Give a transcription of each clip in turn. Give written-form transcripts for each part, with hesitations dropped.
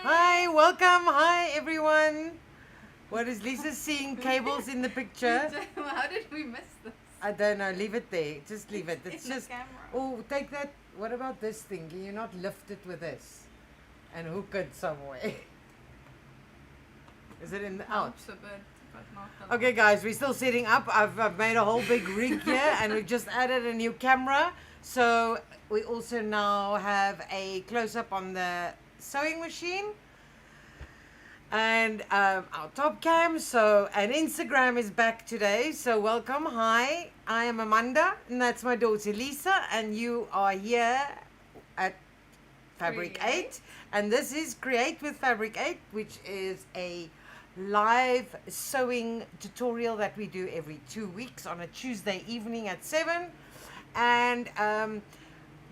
Hi, welcome. Hi, everyone. What is Lisa seeing cables in the picture? How did we miss this? I don't know. Leave it there. Just leave it. It's in just. the camera. Oh, take that. What about this thing? Can you not lift it with this and hook it somewhere? Is it in the out? Helps a bit, but not a lot. Okay, guys, we're still setting up. I've made a whole big rig here, and we've just added a new camera. So we also now have a close-up on the sewing machine and our top cam. So, and Instagram is back today. So welcome. Hi, I am Amanda, and that's my daughter Lisa, and you are here at Fabric8, and this is Create with Fabric8, which is a live sewing tutorial that we do every 2 weeks on a Tuesday evening at 7. And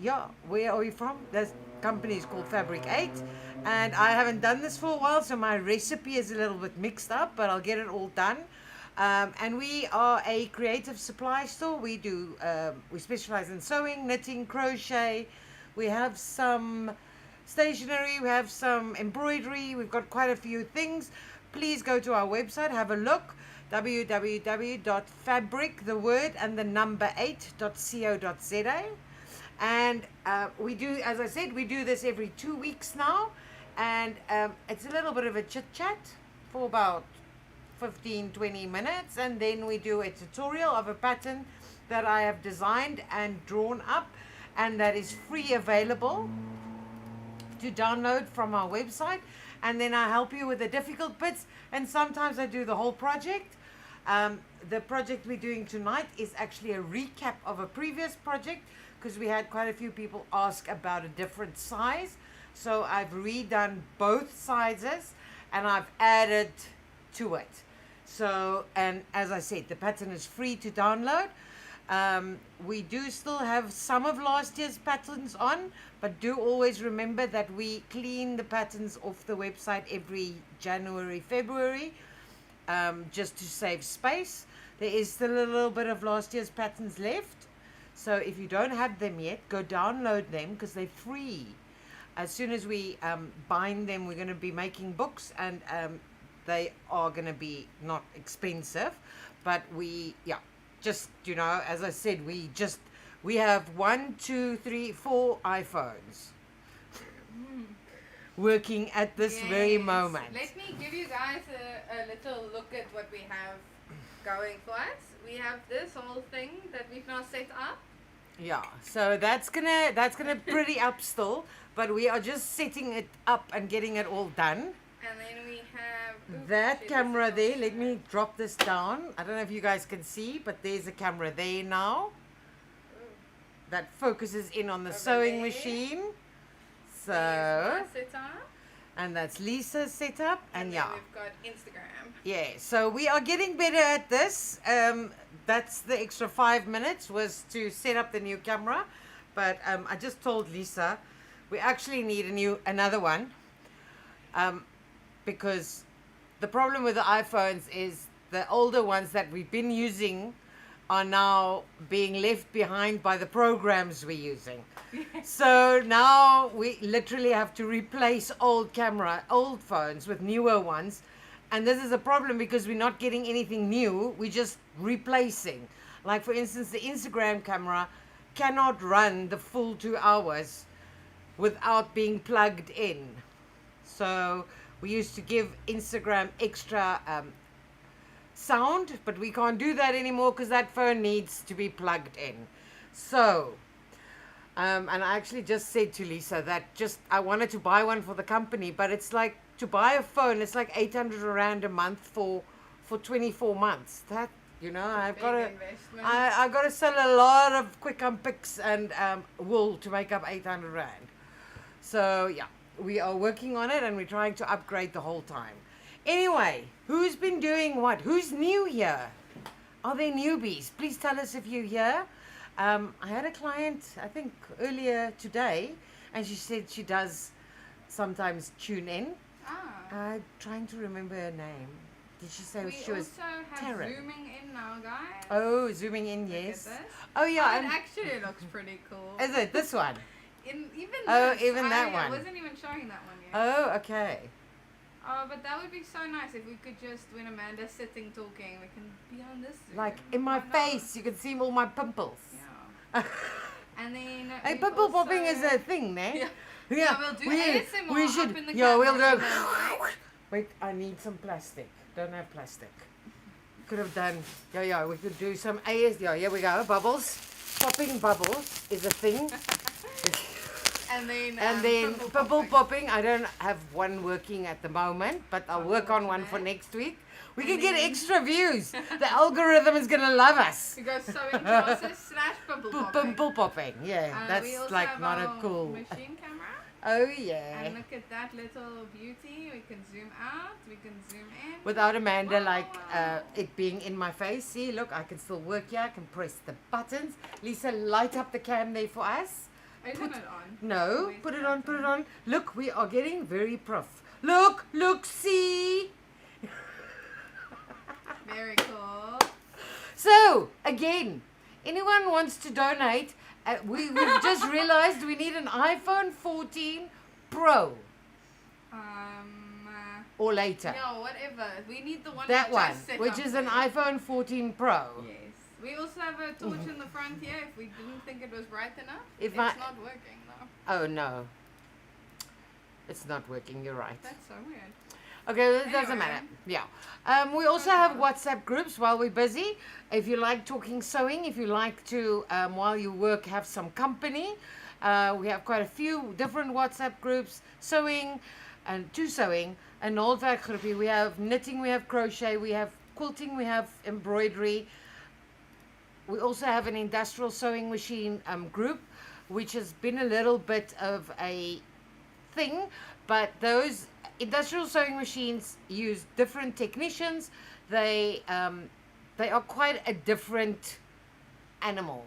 yeah, where are we from? The company is called Fabric8, and I haven't done this for a while, so my recipe is a little bit mixed up, but I'll get it all done. And we are a creative supply store. We do we specialize in sewing, knitting, crochet. We have some stationery, we have some embroidery, we've got quite a few things. Please go to our website, have a look, www.fabric8.co.za. And we do, as I said, we do this every 2 weeks now, and it's a little bit of a chit chat for about 15-20 minutes, and then we do a tutorial of a pattern that I have designed and drawn up, and that is free available to download from our website. And then I help you with the difficult bits, and sometimes I do the whole project. The project we're doing tonight is actually a recap of a previous project, because we had quite a few people ask about a different size. So I've redone both sizes and I've added to it. So, and as I said, the pattern is free to download. We do still have some of last year's patterns on, but do always remember that we clean the patterns off the website every January, February, just to save space. There is still a little bit of last year's patterns left, so if you don't have them yet, go download them because they're free. As soon as we bind them, we're going to be making books, and they are going to be not expensive, but we, yeah, just, you know, as I said, we have 1, 2, 3, 4 iPhones working at this very moment. Let me give you guys a little look at what we have going for us. We have this whole thing that we've now set up. Yeah, so that's gonna pretty up still, but we are just setting it up and getting it all done. And then we have that camera there. Let me drop this down. I don't know if you guys can see, but there's a camera there now that focuses in on the sewing machine. So, and that's Lisa's setup, and yeah, we've got Instagram. Yeah, so we are getting better at this. That's the extra 5 minutes was to set up the new camera, but I just told Lisa we actually need another one, because the problem with the iPhones is the older ones that we've been using are now being left behind by the programs we're using. So now we literally have to replace old phones with newer ones. And this is a problem because we're not getting anything new, we're just replacing. Like for instance, the Instagram camera cannot run the full 2 hours without being plugged in. So we used to give Instagram extra sound, but we can't do that anymore because that phone needs to be plugged in. So, and I actually just said to Lisa that I wanted to buy one for the company, but it's like, to buy a phone, it's like 800 rand a month for 24 months. That, you know, I've got to sell a lot of quick picks and wool to make up 800 rand. So yeah, we are working on it and we're trying to upgrade the whole time. Anyway, who's been doing what? Who's new here? Are there newbies? Please tell us if you're here. I had a client, I think earlier today, and she said she does sometimes tune in. I'm trying to remember her name. Did she say she was Taryn? Zooming in now, guys. Oh, zooming in, yes. Oh yeah, it actually looks pretty cool. Is it this one? even Oh, this, even that I one. wasn't even showing that one yet. Oh, okay. Oh, but that would be so nice if we could just, when Amanda's sitting talking, we can be on this Zoom. Like in my Why not? face, you can see all my pimples. Yeah. And then Hey, we've pimple also- popping is a thing, ne? Yeah. Yeah, we'll do we, ASMR we up should. in the Yeah, we'll camera do. and then, like- Wait, I need some plastic. Don't have plastic. Could have done. Yeah, we could do some AS. Yeah, here we go. Bubbles. Popping bubbles is a thing. And then, And then pimple popping. I don't have one working at the moment, but I'll work on one for next week. We And can get then- extra views. The algorithm is gonna love us. We go sewing classes / pimple popping. Pimple popping. Yeah, We that's also like have not a our cool. machine camera. Oh yeah. And look at that little beauty. We can zoom out. We can zoom in. Without Amanda, like Wow. it being in my face. See, look, I can still work here. I can press the buttons. Lisa, light up the cam there for us. Isn't it on? No, Where's put the it on, put it button? on. Look, we are getting very prof. Look, see. Very cool. So, again, anyone wants to donate, we've just realized we need an iPhone 14 Pro or later. Yeah, whatever. We need the one That we one, just set which up is an there. iPhone 14 Pro. Yes. We also have a torch in the front here if we didn't think it was bright enough. If it's I- not working though. Oh no. It's not working, you're right. That's so weird. Okay, that doesn't Anyway. matter. Yeah. We also have WhatsApp groups while we're busy. If you like talking sewing, if you like to, while you work, have some company, we have quite a few different WhatsApp groups. Sewing and sewing. And 𝐓𝐈𝐌𝐄𝐓. We have knitting, we have crochet, we have quilting, we have embroidery. We also have an industrial sewing machine group, which has been a little bit of a thing, but those industrial sewing machines use different technicians. They are quite a different animal,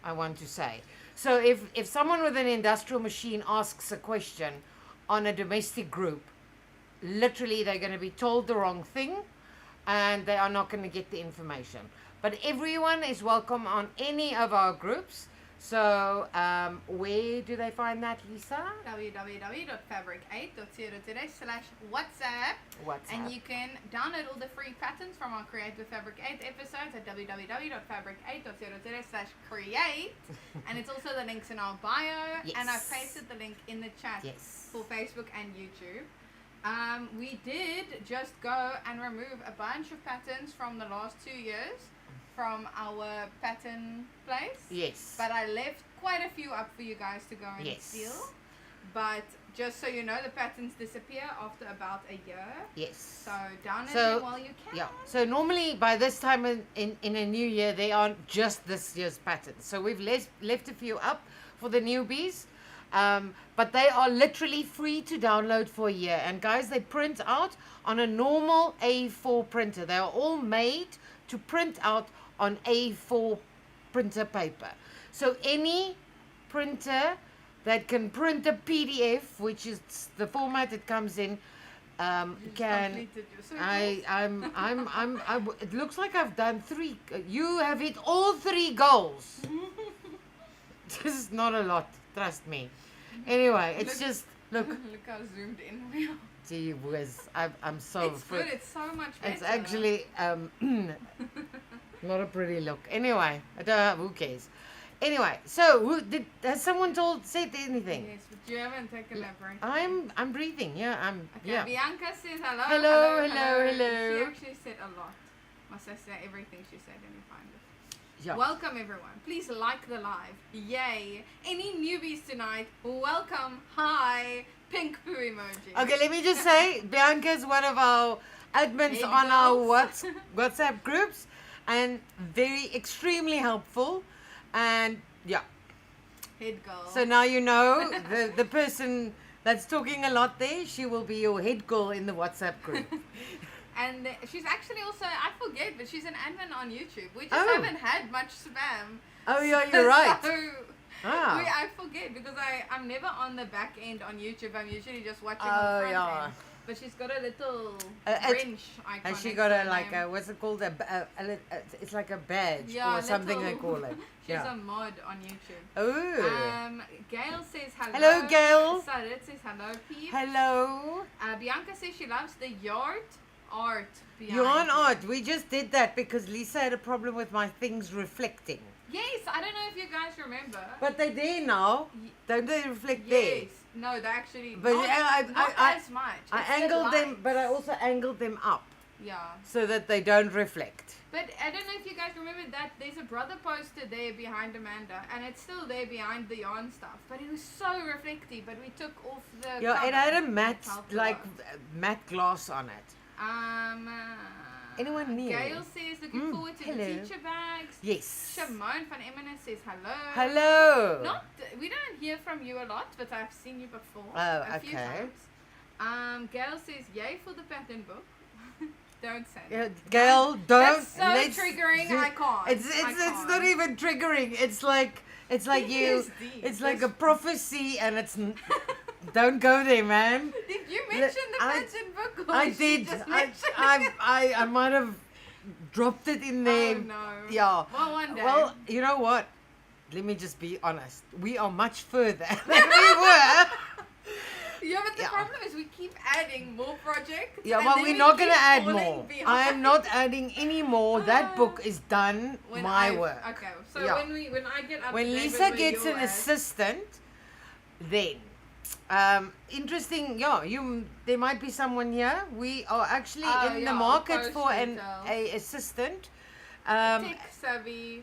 I want to say. So if someone with an industrial machine asks a question on a domestic group, literally they're going to be told the wrong thing and they are not going to get the information. But everyone is welcome on any of our groups. So where do they find that, Lisa? www.fabric8.co.za/WhatsApp. WhatsApp. And you can download all the free patterns from our Create with Fabric8 episodes at www.fabric8.co.za/create. And it's also the links in our bio. Yes. And I've pasted the link in the chat Yes. for Facebook and YouTube. We did just go and remove a bunch of patterns from the last 2 years from our pattern place. Yes. But I left quite a few up for you guys to go and Yes. steal. But just so you know, the patterns disappear after about a year. Yes. So download So, them while you can. Yeah. So normally by this time in a new year, they aren't just this year's patterns. So we've left a few up for the newbies. But they are literally free to download for a year. And guys, they print out on a normal A4 printer. They are all made to print out on A4 printer paper. So any printer that can print a PDF, which is the format it comes in, You've can. completed your circles. It looks like I've done 3. You have hit all 3 goals. This is not a lot, trust me. Anyway, it's Look- just look. Look how zoomed in we are. Gee whiz, I'm so. It's good. It's so much better. It's actually not a pretty look. Anyway, I don't know, who cares. Anyway, so has someone said anything? Yes, but you haven't taken that break. I'm breathing. Yeah, Okay, yeah. Bianca says hello. Hello. She actually said a lot. Must I say everything she said? Let me find it. Yeah. Welcome everyone. Please like the live. Yay. Any newbies tonight? Welcome. Hi. Pink poo emoji. Okay, let me just say, Bianca is one of our admins Baby on our girls. WhatsApp groups, and extremely helpful. And yeah, Head girl. so now you know the person that's talking a lot there. She will be your head girl in the WhatsApp group. And she's actually also, I forget, but she's an admin on YouTube. We just Oh. haven't had much spam. Oh yeah, you're right. So, Ah. I forget because I'm never on the back end on YouTube. I'm usually just watching Oh on the front yeah. end. But she's got a little it- French icon. Has she next got to a her like name. a what's it called? It's like a badge Yeah, or something they little- call it. She's Yeah. a mod on YouTube. Oh. Gail says hello. Hello, Gail. Sarit says hello, peeps. Hello. Bianca says she loves the yard art. Yarn behind it. art. We just did that because Lisa had a problem with my things reflecting. Yes, I don't know if you guys remember. But they're there now. Y- Don't they reflect yes. there? No, they actually. But not, not as much. I It's the angled them, lights. but I also angled them up Yeah. so that they don't reflect. But I don't know if you guys remember that there's a brother poster there behind Amanda, and it's still there behind the yarn stuff. But it was so reflective. But we took off the. Yeah, it had a cover. matte, It helped a like lot. matte glass on it. Anyone new? Gail says looking forward to hello. the teacher bags. Yes. Shimon van Emmenes says hello. Hello. Not we don't hear from you a lot, but I've seen you before. Oh, a few okay. times. Gail says yay for the pattern book. Don't say that. Yeah, Gail, don't. That's so let's triggering. do- I can't. It's not even triggering. It's like you. PTSD. It's like a prophecy, and it's. Don't go there, man. Did you mention the I- pattern book? Or I she did. just I, mentioned I might have dropped it in there. Oh no. Yeah. Well, one day. Well, you know what? Let me just be honest. We are much further than we were. Yeah, but the Yeah. problem is we keep adding more projects. Yeah, and well, then we're we not keep going to add falling more. behind. I am not adding any more. That book is done. When My I've- work. Okay, so Yeah. when I get up When to date Lisa with where gets you're an at- assistant, then interesting. Yeah, there might be someone here. We are actually in the I'll market post for details. a assistant.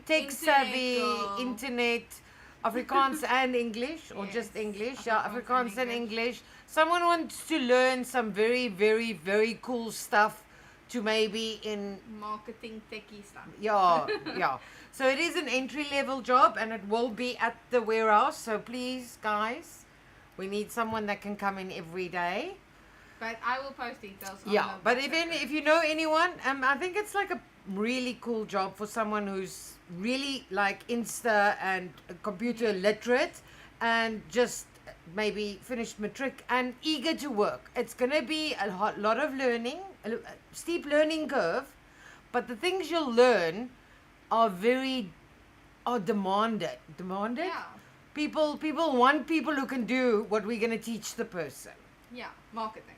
tech savvy, girl. internet, Afrikaans and English, or just Yes, English. Yeah, Afrikaans Afrikaans and and English. Someone wants to learn some very, very, very cool stuff to maybe in marketing techie stuff. yeah, yeah. So it is an entry-level job, and it will be at the warehouse. So please, guys, we need someone that can come in every day. But I will post details. On Yeah, the but website. if you know anyone, I think it's like a really cool job for someone who's really like Insta and computer literate, and just maybe finished matric and eager to work. It's gonna be a lot of learning, a steep learning curve, but the things you'll learn are demanded. Demanded. Yeah, People want people who can do what we're gonna teach the person. yeah, marketing.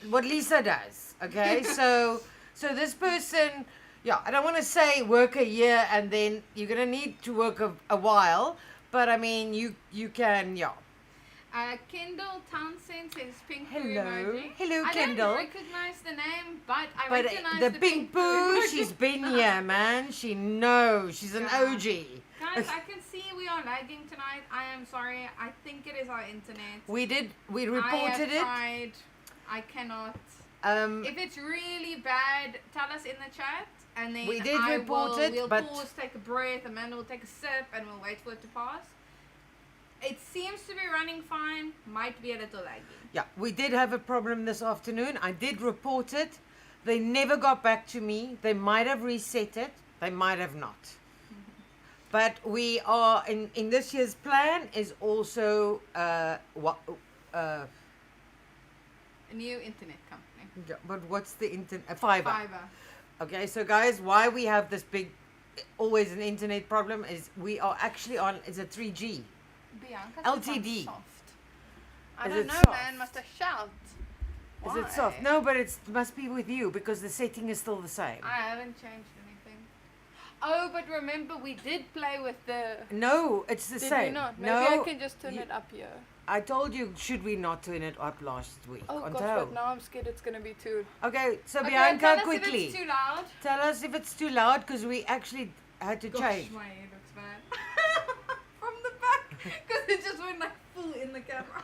What Lisa does. Okay, so this person, yeah, I don't want to say work a year and then you're gonna need to work a while, but I mean you can, yeah. Kendall Townsend says pink poo Hello. emoji. Hello, I Kendall. don't recognize the name, but I But recognize the pink poo poo, emoji. she's been here, man. She knows. She's an Yeah. OG. Guys, I can see we are lagging tonight. I am sorry. I think it is our internet. We reported I have it. tried. I cannot. If it's really bad, tell us in the chat, and then We did report it, We'll but- pause, take a breath, Amanda will take a sip, and we'll wait for it to pass. It seems to be running fine. Might be a little laggy. Yeah, we did have a problem this afternoon. I did report it. They never got back to me. They might have reset it. They might have not. But we are in this year's plan is also A new internet company. but what's the internet fiber? Fiverr. Okay, so guys, why we have this big always an internet problem is we are actually on it's a 3G. Bianca LTD. soft. I Is don't it know, soft? man. Must have shout. Is it soft? Why? No, but it must be with you because the setting is still the same. I haven't changed anything. Oh, but remember we did play with the. No, it's the Did same. we not? Maybe No, I can just turn you- it up here. I told you, should we not turn it up last week? Oh on gosh, toe? but now I'm scared it's gonna be too. Okay, so Okay, Bianca, tell us quickly. if it's too loud. Tell us if it's too loud because we actually had to Gosh, change. my hair looks bad. From the back. Because it just went like full in the camera.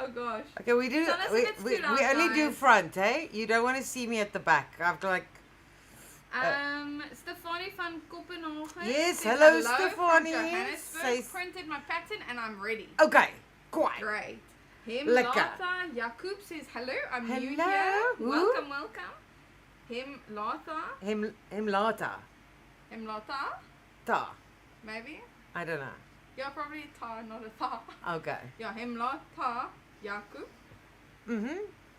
Oh gosh. Okay, we do. Tell us if We, it's we, too loud, we only do guys. front, eh? You don't want to see me at the back. I have to like. Stefanie van Kopenhagen. Yes, says hello, from Stefanie. Johannesburg. Says- Printed my pattern and I'm ready. Okay, quiet. Great. Him Lekker. Lata Jakub says hello. I'm new Hello. here. Who? Welcome, welcome. Him Lata. Him later. Him Lata. Ta. Maybe. I don't know. Yeah, probably ta, not a ta. Okay. Yeah, him Lata Jakub.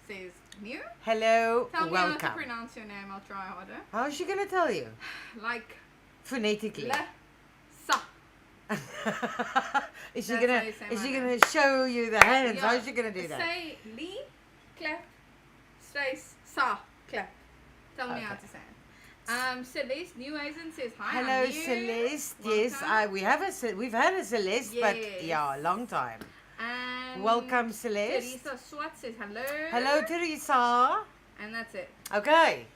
says new. Hello, Tell me how to welcome. pronounce your name. I'll try harder. How is she going to tell you? Like Phonetically. sa. Is she That's gonna how you say is my she name. gonna show you the hands? Yeah. How is she gonna do that? Say Lee, clap, space, sa, clap. Tell me how Okay. to say it. Celeste Nieuwhuizen says hi. Hello, I'm new. Celeste. Yes, Welcome. we've had a Celeste, but Yes. yeah, a long time. And Welcome, Celeste. Teresa Swart says hello. Hello, Teresa. And that's it. Okay.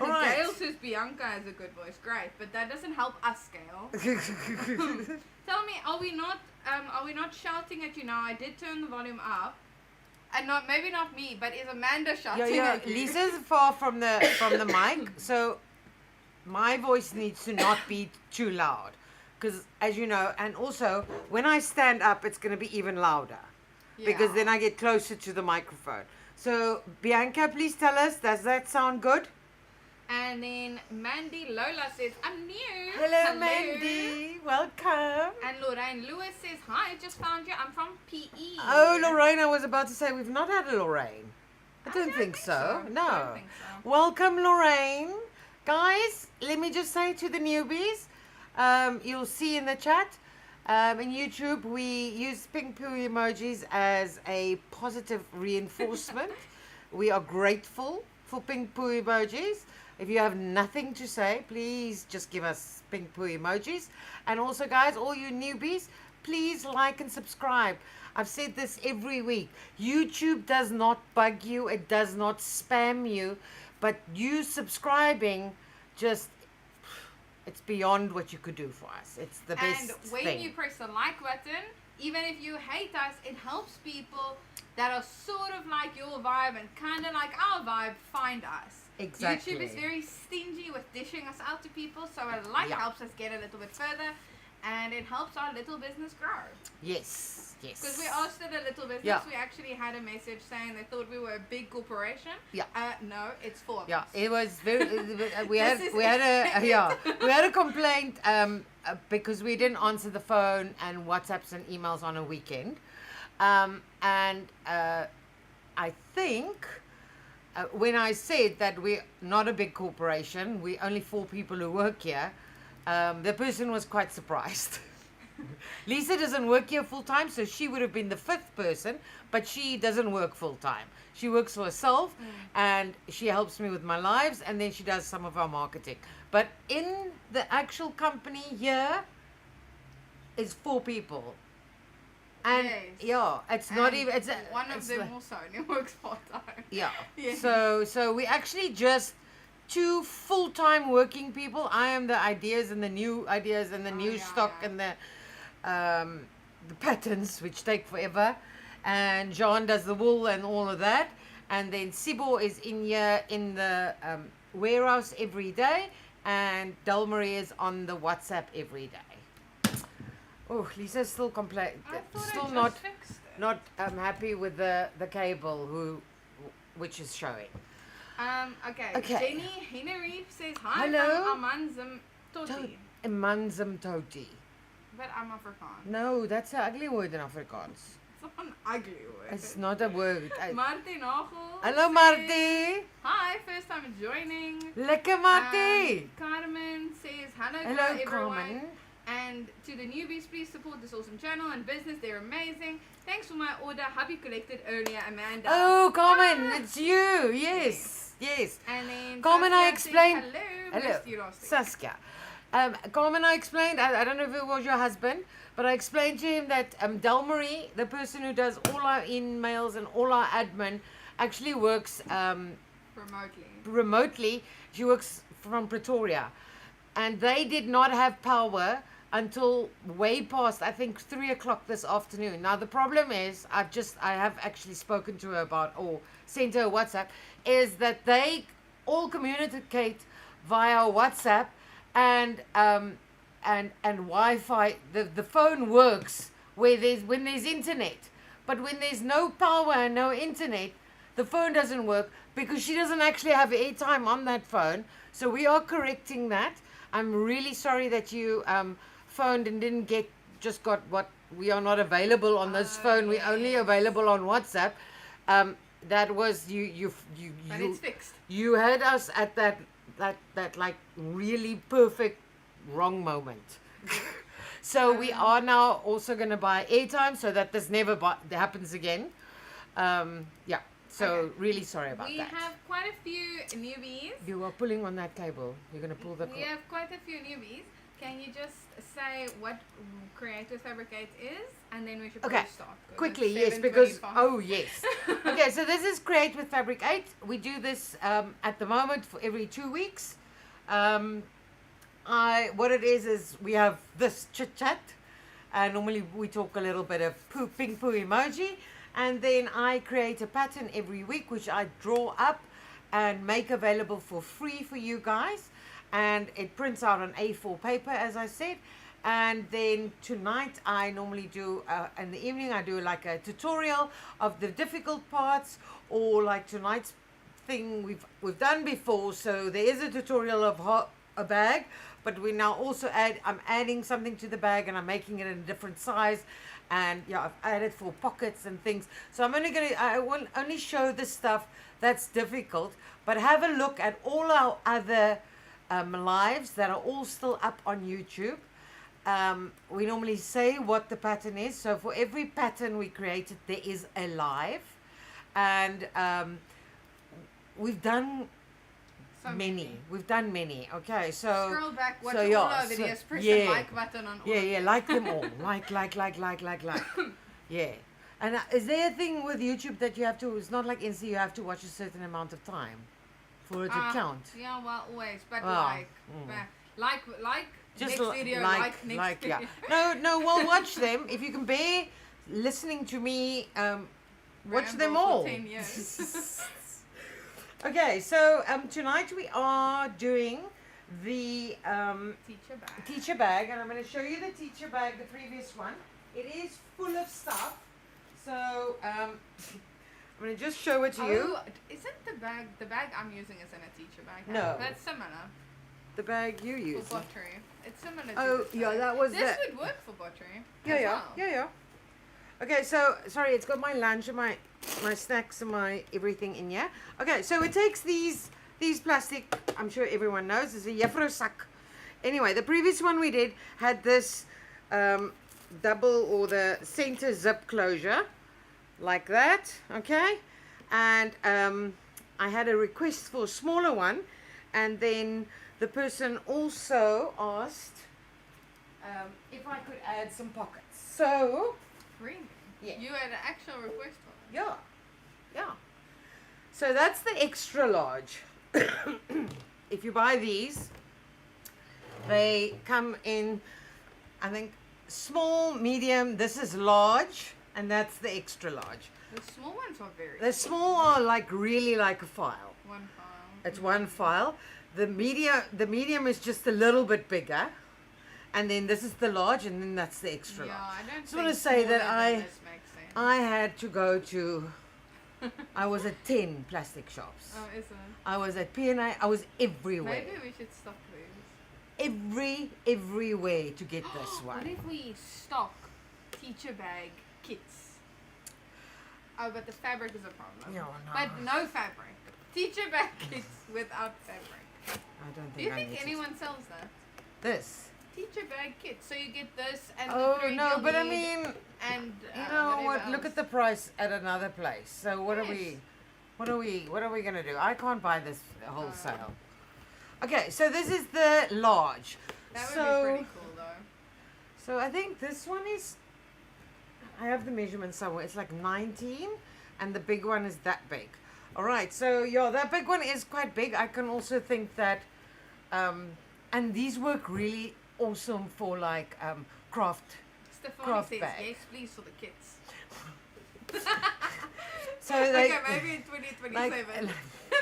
All And right. Gail says Bianca has a good voice. Great, but that doesn't help us, Gail. Tell me, are we not shouting at you now? I did turn the volume up. And maybe not me, but is Amanda shouting at you? Lisa's far from the mic, so my voice needs to not be too loud, because as you know, and also when I stand up, it's going to be even louder, because then I get closer to the microphone. So Bianca, please tell us, does that sound good? And then Mandy Lola says, I'm new. Hello, Mandy. Welcome. And Lorraine Lewis says, hi, I just found you. I'm from PE. Oh, Lorraine, I was about to say we've not had a Lorraine. I don't think so. I No. don't think so. Welcome, Lorraine. Guys, let me just say to the newbies, you'll see in the chat, in YouTube, we use pink poo emojis as a positive reinforcement. We are grateful for pink poo emojis. If you have nothing to say, please just give us pink poo emojis. And also, guys, all you newbies, please like and subscribe. I've said this every week. YouTube does not bug you. It does not spam you. But you subscribing, it's beyond what you could do for us. It's the best And when thing. you press the like button, even if you hate us, it helps people that are sort of like your vibe and kind of like our vibe find us. Exactly. YouTube is very stingy with dishing us out to people, so a like helps us get a little bit further, and it helps our little business grow. Yes, yes. Because we are still a little business. Yeah. We actually had a message saying they thought we were a big corporation. Yeah. No, it's 4 of Yeah, us. it was very. We had This is we had a it. yeah we had a complaint because we didn't answer the phone and WhatsApps and emails on a weekend, and I think when I said that we're not a big corporation, we only 4 people who work here, the person was quite surprised. Lisa doesn't work here full time, so she would have been the 5th person, but she doesn't work full time. She works for herself, and she helps me with my lives, and then she does some of our marketing. But in the actual company here is 4 people. And Yes. yeah, it's not And even. It's one of it's them like- also only works part time. Yeah. Yes. So we actually just 2 full-time working people. I am the ideas and the new ideas and the new yeah, stock yeah. and the patterns, which take forever. And John does the wool and all of that. And then Sibo is in here in the warehouse every day, and Delmarie is on the WhatsApp every day. Oh, Lisa's still I thought still I just not fixed it. not happy with the cable which is showing. Okay. Okay. Jenny Henry says hi. Hello. I'm Amanzim Toti. Imanzim Toti. But I'm Afrikaans. No, that's an ugly word in Afrikaans. It's not an ugly word. It's not a word. Marty Nagel. Hello, says, Marty. Hi, first time joining. Lekker, Marty. Carmen says hello, Hello, everyone. Carmen. And to the newbies, please support this awesome channel and business. They're amazing. Thanks for my order. Hubby collected earlier, Amanda. Oh, Carmen, Ah. it's you. Yes, yes. And then Carmen, Saskia I explained. says, hello, Hello, missed you last week. Saskia. Carmen, I explained. I don't know if it was your husband, but I explained to him that Delmarie, the person who does all our emails and all our admin, actually works remotely. She works from Pretoria, and they did not have power until way past, I think, 3 o'clock this afternoon. Now the problem is, I have actually spoken to her about, or sent her a WhatsApp, is that they all communicate via WhatsApp and Wi-Fi. The phone works when there's internet, but when there's no power and no internet, the phone doesn't work because she doesn't actually have airtime on that phone. So we are correcting that. I'm really sorry that you phoned and didn't got what we are not available on this phone. We're only available on WhatsApp. that was you But it's fixed. you had us at that like really perfect wrong moment. So we are now also going to buy airtime so that this never happens again. Yeah. So Okay. really sorry about We that. have quite a few newbies. You are pulling on that cable. You're going to pull the We have quite a few newbies. Can you just say what Create With Fabric8 is, and then we should probably start. 'Cause Quickly, it's yes, because 7:25. yes. Okay, so this is Create with Fabric8. We do this at the moment for every 2 weeks. What it is we have this chit chat, and normally we talk a little bit of ping poo emoji, and then I create a pattern every week which I draw up and make available for free for you guys, and it prints out on A4 paper, as I said. And then tonight I normally do in the evening I do like a tutorial of the difficult parts, or like tonight's thing we've done before, so there is a tutorial of a bag, but we now also I'm adding something to the bag, and I'm making it in a different size, and yeah, I've added for pockets and things. So I will only show the stuff that's difficult, but have a look at all our other lives that are all still up on YouTube. We normally say what the pattern is. So for every pattern we created, there is a live, and we've done many. We've done many. Okay, so scroll back, watch so, all yeah, our videos, press the like button on all of them. like them all. like. Yeah. And is there a thing with YouTube that you have to? It's not like Insta. You have to watch a certain amount of time for it to count. Yeah, well, always, but like. Just next video, like next video. Yeah. No, well, watch them. If you can bear listening to me, watch them all. For 10 years. Okay, so tonight we are doing the teacher bag, and I'm going to show you the teacher bag, the previous one. It is full of stuff, so I'm going to just show it to you. Isn't the bag I'm using isn't a teacher bag? No. That's similar. The bag you use. For pottery. It's similar to Oh, this yeah, bag. that was this would work for pottery. Yeah. Okay, so sorry, it's got my lunch and my snacks and my everything in here. Okay, so it takes these plastic. I'm sure everyone knows. It's a juffrou sak. Anyway, the previous one we did had this double or the center zip closure, like that. Okay, and I had a request for a smaller one, and then the person also asked if I could add some pockets. So, Really? Yeah. You had an actual request for it? yeah. So that's the extra large. If you buy these, they come in, I think, small, medium. This is large, and that's the extra large. The small ones are very The small are like really like a file. One file. It's one file. The medium is just a little bit bigger, and then this is the large, and then that's the extra large. I don't just want to say that I had to go to. I was at 10 plastic shops. Oh, isn't it? I was at P&A. I was everywhere. Maybe we should stock these. Everywhere to get this one. What if we stock teacher bag kits? Oh, but the fabric is a problem. Yeah, no. But no fabric. Teacher bag kits without fabric. I don't think Do you I think need anyone sells that? this. Teacher bag kit. So you get this and the Oh thread no, you'll but I need mean, and you know what? whatever Look else. at the price at another place. So what are we? What are we gonna do? I can't buy this wholesale. Okay, so this is the large. That would be pretty cool though. So I think this one is. I have the measurement somewhere. It's like 19, and the big one is that big. All right, so yeah, that big one is quite big. I can also think that, and these work really awesome for like craft Stefani says bag. yes, please for the kids. So they, okay, maybe in 2027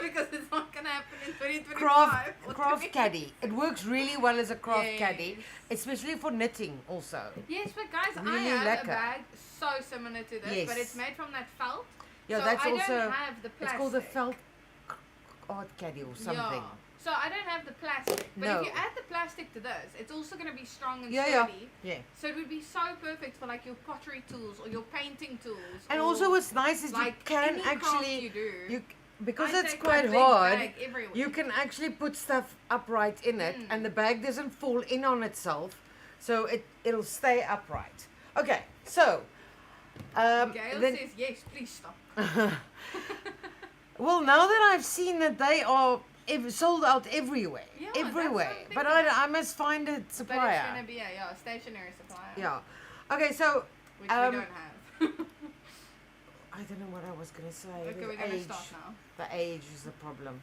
because it's not gonna happen in 2025. craft caddy. It works really well as a craft caddy, especially for knitting also. Yes, but guys, Really I have lekker. a bag so similar to this, but it's made from that felt. Yeah, so that's I also. don't have the plastic. It's called a felt art caddy or something. Yeah. So I don't have the plastic, but No. if you add the plastic to this, it's also going to be strong and Yeah, sturdy. yeah. So it would be so perfect for like your pottery tools or your painting tools. And or also what's nice is like you can any craft actually, you do. because I it's take my quite big hard, bag everywhere. you can actually put stuff upright in it and the bag doesn't fall in on itself. So it'll stay upright. Okay, so Gail then, says yes, please stop. well, now that I've seen that they are sold out everywhere, Yeah, that's what everywhere, I'm but thinking. I must find a But it's supplier. going to be a stationary supplier. Yeah. Okay, so Which we don't have. I don't know what I was gonna say. Okay, The we're going to age. start now. The age is the problem.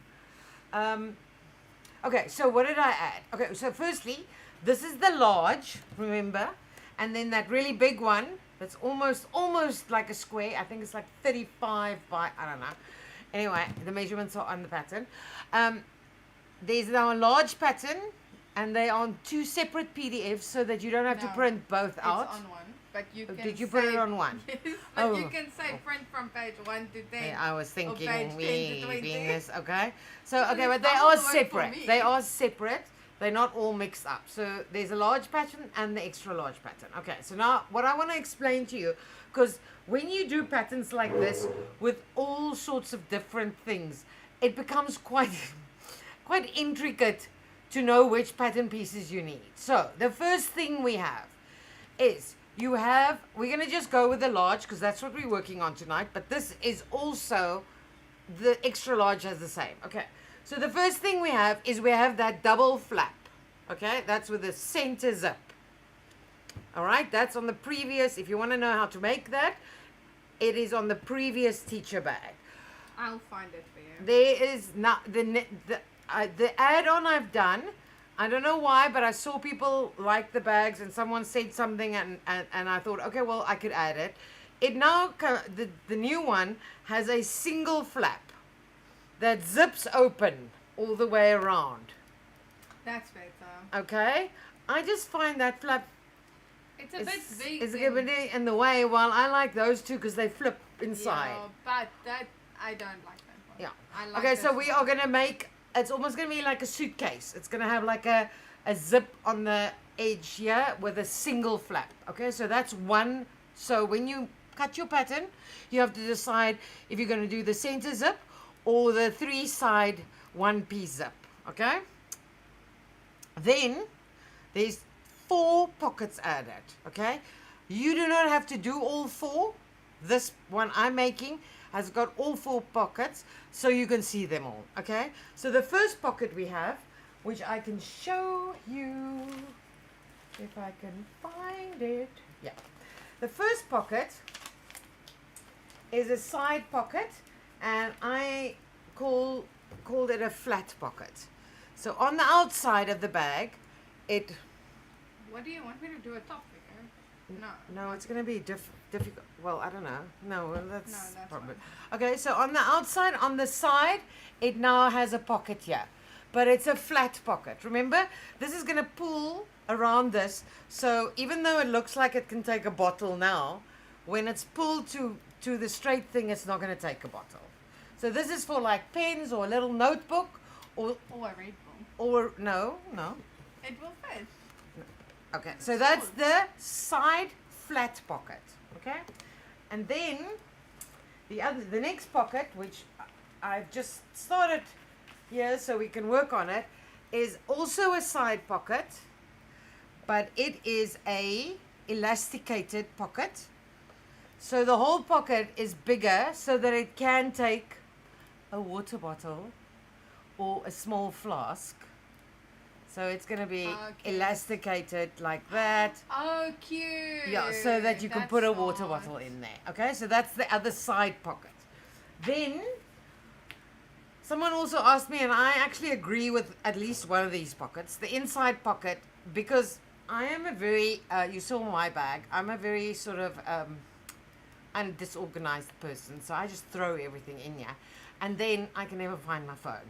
Okay, so what did I add? Okay, so firstly, this is the large, remember? And then that really big one, that's almost like a square. I think it's like 35 by, I don't know. Anyway, the measurements are on the pattern. There's now a large pattern, and they are on 2 separate PDFs so that you don't have to No, print both out. It's on one, but you can Did you put it say- on one? Yes, but Oh. you can say print from page 1 to 10. Yeah, I was thinking page 10 to we 20. being this, okay? So, So okay, it's but they double are the work for separate. me. They are separate. They're not all mixed up. So there's a large pattern and the extra large pattern. Okay, so now what I want to explain to you, because when you do patterns like this with all sorts of different things, it becomes quite intricate to know which pattern pieces you need. So the first thing we have is we're going to just go with the large because that's what we're working on tonight, but this is also, the extra large has the same. Okay, so the first thing we have is we have that double flap. Okay, that's with the center zip. All right, that's on the previous, if you want to know how to make that, it is on the previous teacher bag. I'll find it for you. There is not the add-on I've done. I don't know why, but I saw people like the bags, and someone said something, and I thought, okay, well, I could add it. It now the new one has a single flap that zips open all the way around. That's better. Okay, I just find that flap It's a bit big. is a then- bit in the way. Well, I like those two because they flip inside. Yeah, but that I don't like that one. Yeah. I like Okay, so this we one. are gonna make. It's almost gonna be like a suitcase. It's gonna have like a zip on the edge here with a single flap. Okay, so that's one. So when you cut your pattern, you have to decide if you're gonna do the center zip or the 3-side 1-piece zip. Okay. Then there's 4 pockets added. Okay, you do not have to do all 4. This one I'm making has got all 4 pockets, so you can see them all. Okay, so the first pocket we have, which I can show you if I can find it. Yeah, the first pocket is a side pocket, and I called it a flat pocket. So on the outside of the bag, it. What do you want me to do a top figure? No. No, it's going to be difficult. Well, I don't know. No, well, that's, that's probably. fine. Okay, so on the outside, on the side, it now has a pocket here. But it's a flat pocket. Remember, this is going to pull around this. So even though it looks like it can take a bottle now, when it's pulled to the straight thing, it's not going to take a bottle. So this is for like pens or a little notebook or Or a Red Bull. or no. It will fit. Okay, so that's the side flat pocket. Okay, and then the next pocket, which I've just started here so we can work on it, is also a side pocket, but it is a elasticated pocket. So the whole pocket is bigger so that it can take a water bottle or a small flask. So it's going to be Okay. elasticated like that. Oh, cute. Yeah, so that you can That's put a water smart. bottle in there. Okay, so that's the other side pocket. Then, someone also asked me, and I actually agree with at least one of these pockets, the inside pocket, because I am a very, you saw my bag, I'm a very sort of undisorganized person, so I just throw everything in here, and then I can never find my phone.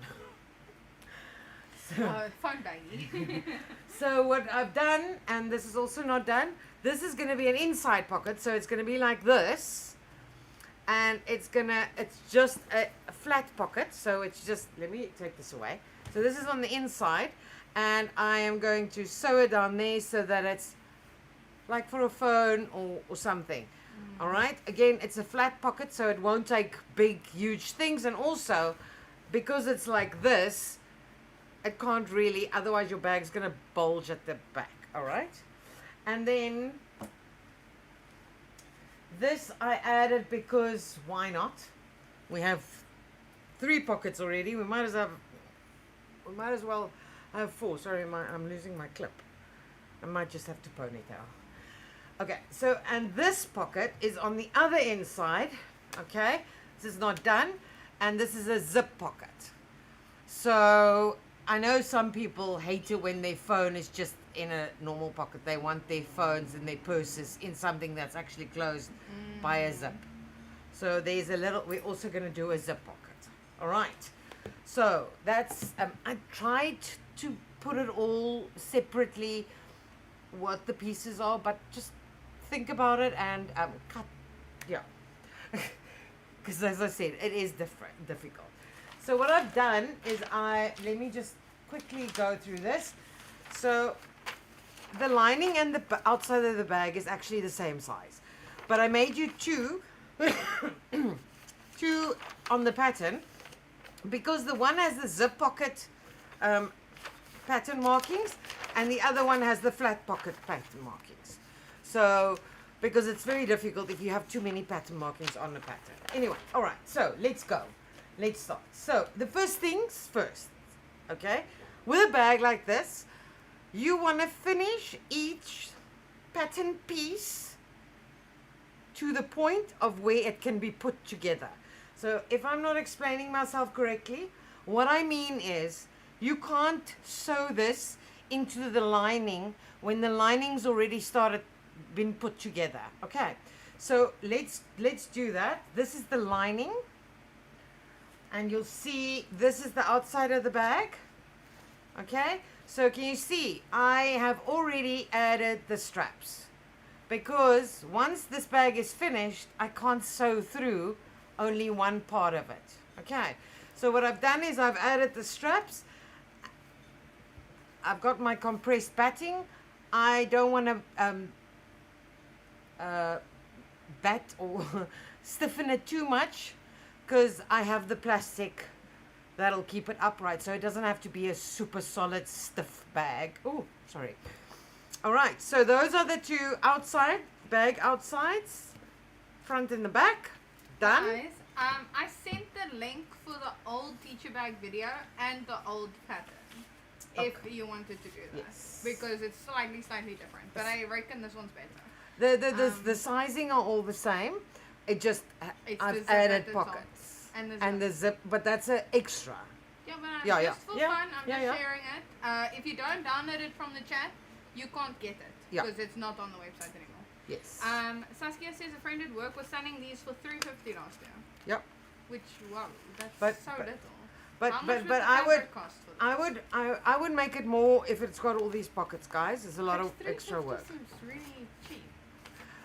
Phone baggy. So what I've done, and this is also not done, this is going to be an inside pocket, so it's going to be like this, and it's just a flat pocket, so it's just, let me take this away, So this is on the inside, and I am going to sew it down there so that it's like for a phone or something. All right, again, it's a flat pocket, so it won't take big huge things, and also because it's like this, it can't really, otherwise your bag's gonna bulge at the back. All right, and then this I added because why not? We have 3 pockets already. We might as well have 4. Sorry, I'm losing my clip. I might just have to ponytail. Okay, so, and this pocket is on the other inside. Okay, this is not done, and this is a zip pocket. So I know some people hate it when their phone is just in a normal pocket. They want their phones and their purses in something that's actually closed by a zip. So there's a little, we're also going to do a zip pocket. All right, so that's I tried to put it all separately, what the pieces are, but just think about it and cut, yeah, because as I said, it is difficult. So what I've done is let me just quickly go through this. So the lining and the outside of the bag is actually the same size, but I made you 2 2 on the pattern, because the one has the zip pocket pattern markings and the other one has the flat pocket pattern markings. So because it's very difficult if you have too many pattern markings on the pattern. Anyway, all right, so let's go. Let's start. So the first things first, okay? With a bag like this, you want to finish each pattern piece to the point of where it can be put together. So if I'm not explaining myself correctly, what I mean is you can't sew this into the lining when the lining's already been put together. Okay, so let's do that. This is the lining, and you'll see this is the outside of the bag. Okay, so can you see I have already added the straps, because once this bag is finished I can't sew through only one part of it. Okay, so what I've done is I've added the straps. I've got my compressed batting. I don't want to bat or stiffen it too much, because I have the plastic that'll keep it upright, so it doesn't have to be a super solid stiff bag. Oh, sorry. All right, so those are the 2 bag outsides, front and the back. Done. Guys, I sent the link for the old teacher bag video and the old pattern, if you wanted to do that. Yes. Because it's slightly different, but I reckon this one's better. The sizing are all the same. It just I've the added zip pockets and the zip, but that's an extra. Yeah, but Yeah, just for fun, I'm just yeah. sharing it. If you don't download it from the chat, you can't get it because it's not on the website anymore. Yes. Saskia says a friend at work was selling these for $3.50 last year. Yep. Which, wow, that's so little. But How much would but the I would fabric cost for this? I would make it more if it's got all these pockets, guys. There's a lot of But extra work. $3.50 seems really cheap.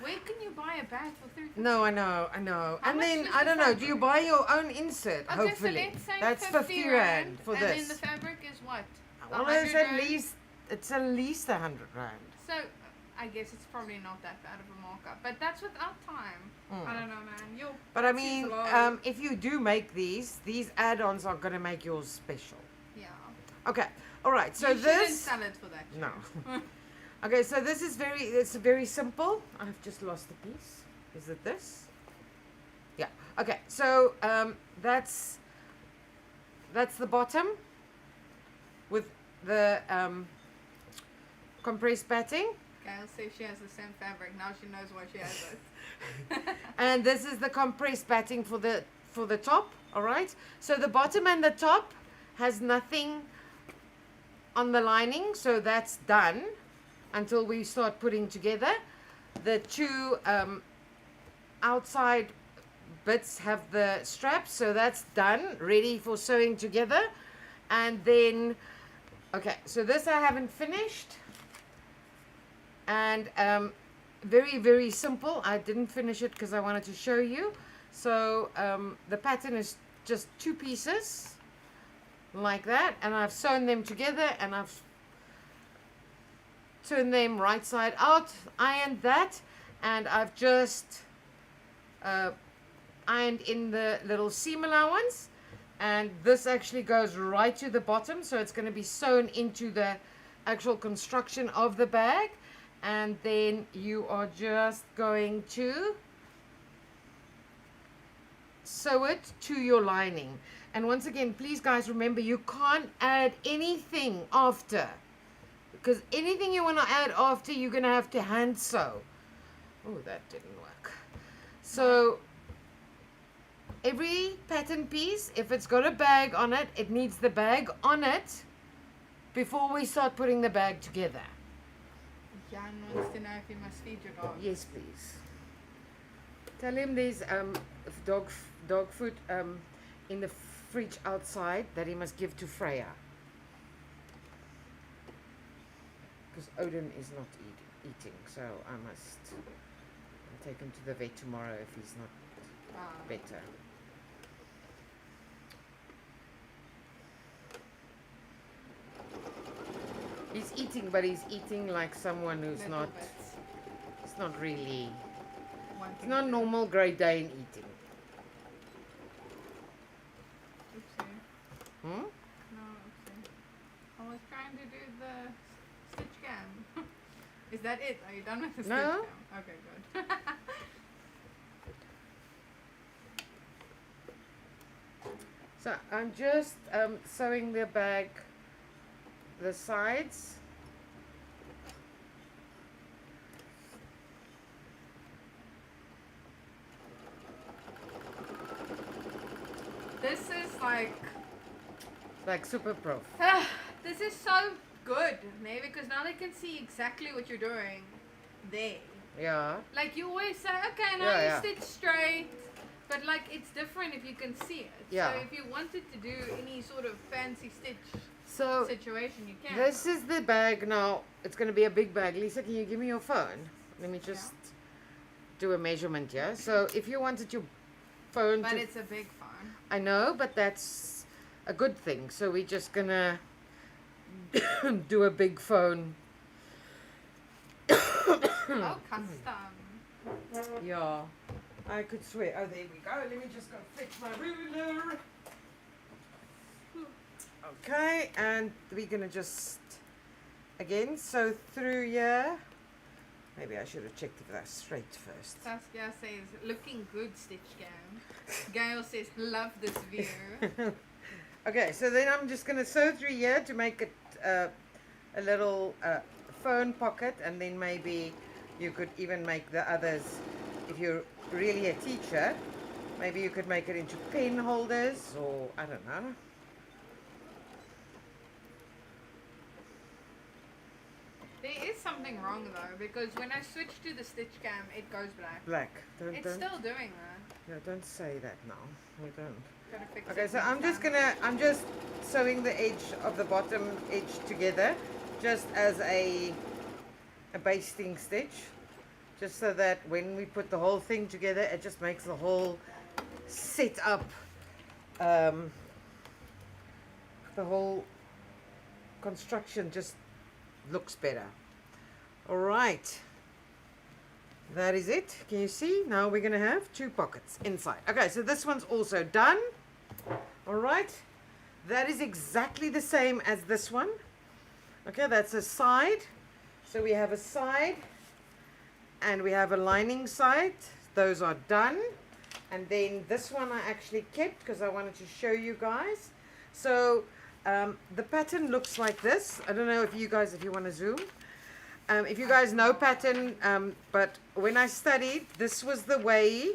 Where can you buy a bag for $3.50? No, I know. How And much then is I the don't know. Do fabric? you buy your own insert? Okay, Hopefully, so let's say that's 50 rand for and this. then the fabric is what? Well, 100 rand? it's at least 100 rand. So I guess it's probably not that bad of a markup, but that's without time. I don't know, man. But I mean, if you do make these add-ons are gonna make yours special. Yeah. Okay. All right. So you shouldn't this. sell it for that. No. Okay. So this is it's very simple. I've just lost the piece. Is it this? Yeah. Okay. So that's the bottom with the compressed batting. Gail says she has the same fabric. Now she knows why she has it. And this is the compressed batting for the top. All right. So the bottom and the top has nothing on the lining, so that's done until we start putting together. The 2 outside bits have the straps, so that's done, ready for sewing together. And then, okay, so this I haven't finished, and very, very simple. I didn't finish it because I wanted to show you. So the pattern is just 2 pieces. like that, and I've sewn them together, and I've turned them right side out, ironed that, and I've just ironed in the little seam allowance, and this actually goes right to the bottom, so it's going to be sewn into the actual construction of the bag, and then you are just going to sew it to your lining. And once again, please guys, remember, you can't add anything after, because anything you want to add after, you're going to have to hand sew. Oh, that didn't work. So every pattern piece, if it's got a bag on it, it needs the bag on it before we start putting the bag together. Jan wants to know if you must feed your dog. Yes, please. Tell him there's dog food in the fridge outside that he must give to Freya, because Odin is not eating, so I must take him to the vet tomorrow if he's not better. He's eating, but he's eating like someone who's Little not. bits. It's not really. Wanting It's not to- normal grade day in eating. Oopsie. Hmm? No, oopsie. I was trying to do the stitch cam. Is that it? Are you done with the stitch No. cam? Okay, good. So I'm just sewing the bag, the sides. This is Like super prof. this is so good, maybe, because now they can see exactly what you're doing there. Yeah. Like you always say, okay, now Yeah, you yeah. stitch straight, but like it's different if you can see it. Yeah. So if you wanted to do any sort of fancy stitch So situation, you can. this is the bag now. It's going to be a big bag. Lisa, can you give me your phone? Let me just do a measurement here. So if you wanted your phone But to... it's a big phone. I know, but that's a good thing. So we're just going to do a big phone. Oh, custom. Yeah. I could swear. Oh, there we go. Let me just go fetch my ruler. Okay, and we're going to just, again, sew through here. Maybe I should have checked if that's straight first. Saskia says, looking good, stitch cam. Gail says, love this view. Okay, so then I'm just going to sew through here to make it a little phone pocket, and then maybe you could even make the others, if you're really a teacher, maybe you could make it into pen holders, or I don't know. There is something wrong though, because when I switch to the stitch cam, it goes black. Black. It's Don't, still doing that. yeah, don't say that now. We don't. Gotta fix Okay, it so next time. I'm just sewing the edge of the bottom edge together, just as a basting stitch, just so that when we put the whole thing together, it just makes the whole set up, the whole construction just looks better. All right, that is it. Can you see? Now we're gonna have two pockets inside. Okay, so this one's also done. All right, that is exactly the same as this one. Okay, that's a side. So we have a side and we have a lining side. Those are done. And then this one I actually kept because I wanted to show you guys. So the pattern looks like this. I don't know if you guys, if you want to zoom. If you guys know pattern, but when I studied, this was the way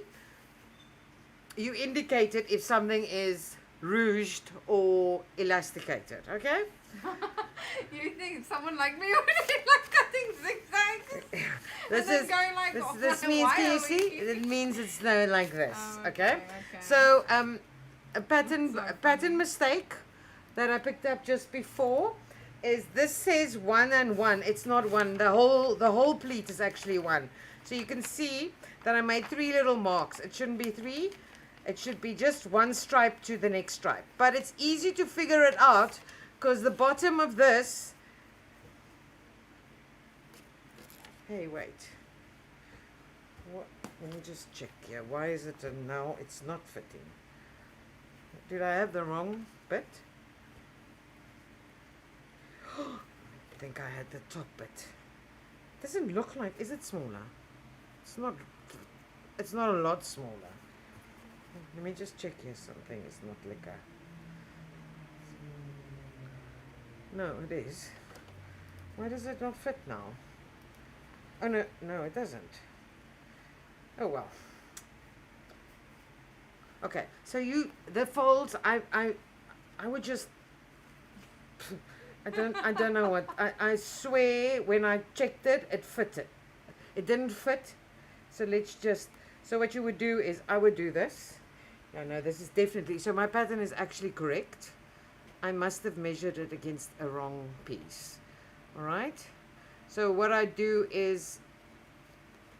you indicated if something is rouged or elasticated, okay? You think someone like me would be like cutting zigzags? This then is going like, this, oh, this why means, are can you we see? keeping- It means it's going like this, Oh, okay? okay. So a pattern That's so pattern funny. mistake that I picked up just before is this says 1 and 1. It's not 1. The whole pleat is actually 1. So you can see that I made 3 little marks. It shouldn't be 3. It should be just one stripe to the next stripe. But it's easy to figure it out because the bottom of this... Hey, wait. What? Let me just check here. Why is it now it's not fitting? Did I have the wrong bit? I think I had the top bit. Doesn't look like... Is it smaller? It's not a lot smaller. Let me just check here. Something is not liquor. No, it is. Why does it not fit now? Oh no, no, it doesn't. Oh well. Okay, so the folds, I would just, I don't know what, I swear when I checked it, it fitted. It didn't fit, so let's just, so what you would do is, I would do this. No, this is definitely, so my pattern is actually correct. I must have measured it against a wrong piece. All right? So what I do is,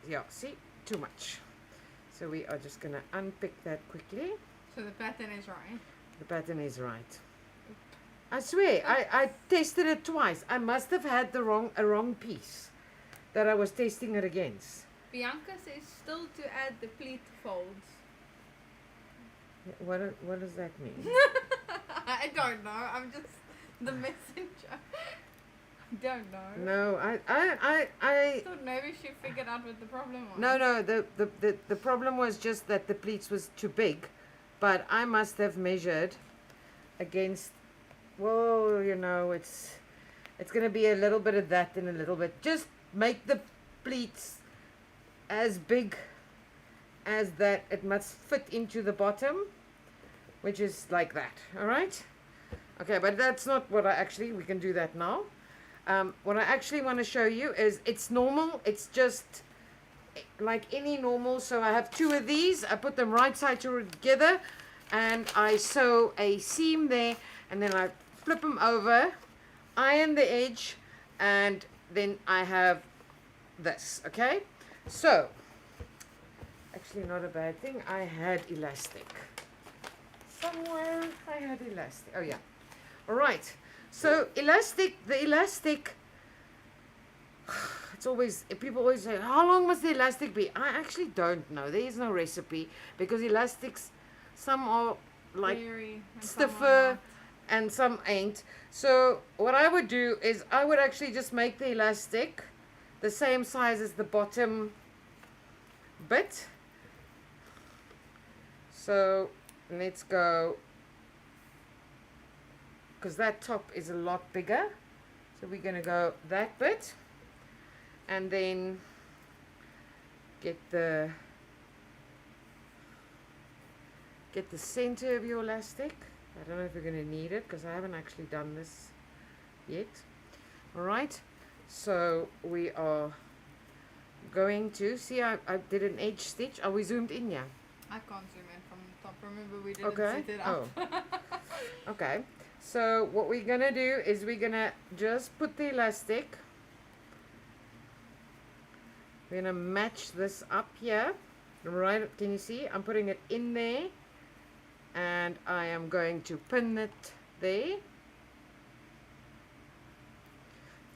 yeah, see, too much. So we are just going to unpick that quickly. So the pattern is right. The pattern is right. I swear, I tested it twice. I must have had a wrong piece that I was testing it against. Bianca says still to add the pleat folds. What does that mean? I don't know. I'm just the messenger. I don't know. No, I thought maybe she figured out what the problem was. No, the problem was just that the pleats was too big, but I must have measured against, well, you know, it's going to be a little bit of that and a little bit. Just make the pleats as big as that. It must fit into the bottom, which is like that. All right? Okay, but that's not what we can do that now. What I actually want to show you is it's normal. It's just like any normal. So I have two of these. I put them right side together and I sew a seam there and then I flip them over, iron the edge, and then I have this. Okay? So, actually not a bad thing. I had elastic. Somewhere I had elastic. Oh yeah. All right. So the elastic, it's always, people always say, how long must the elastic be? I actually don't know. There is no recipe because elastics, some are like stiffer and some ain't. So what I would do is I would actually just make the elastic the same size as the bottom bit. So let's go, because that top is a lot bigger. So we're going to go that bit and then get the center of your elastic. I don't know if you're going to need it because I haven't actually done this yet. All right, so we are going to see, I did an edge stitch. Are we zoomed in? Yeah, I can't zoom in from the top. Remember, we didn't set it up. Oh. Okay. So what we're going to do is we're going to just put the elastic. We're going to match this up here. Right, can you see? I'm putting it in there. And I am going to pin it there.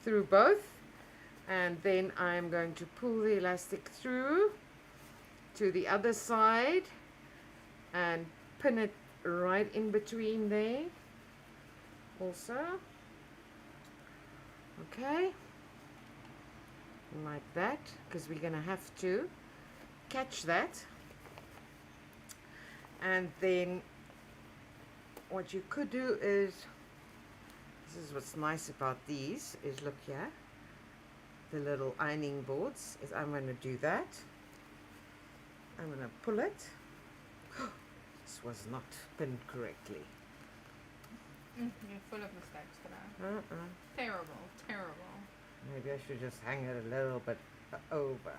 Through both. And then I'm going to pull the elastic through to the other side. And pin it right in between there. Also, okay, like that, because we're going to have to catch that. And then what you could do is, this is what's nice about these, is look here, the little ironing boards, is I'm going to do that. I'm going to pull it. This was not pinned correctly. You're full of mistakes today. Terrible, terrible. Maybe I should just hang it a little bit over.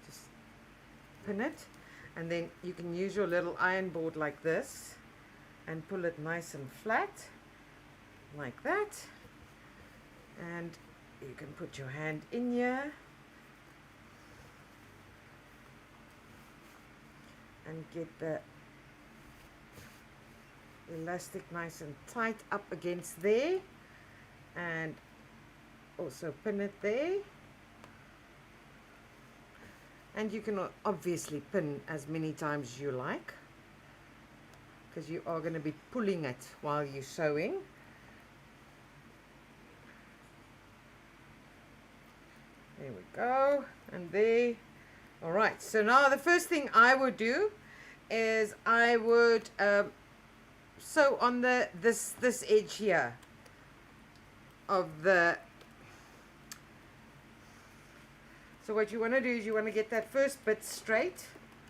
Just pin it, and then you can use your little iron board like this and pull it nice and flat like that, and you can put your hand in here and get the elastic nice and tight up against there, and also pin it there. And you can obviously pin as many times as you like, because you are going to be pulling it while you're sewing. There we go, and there. All right, so now the first thing I would do is I would sew on this edge here of the. So what you want to do is you want to get that first bit straight.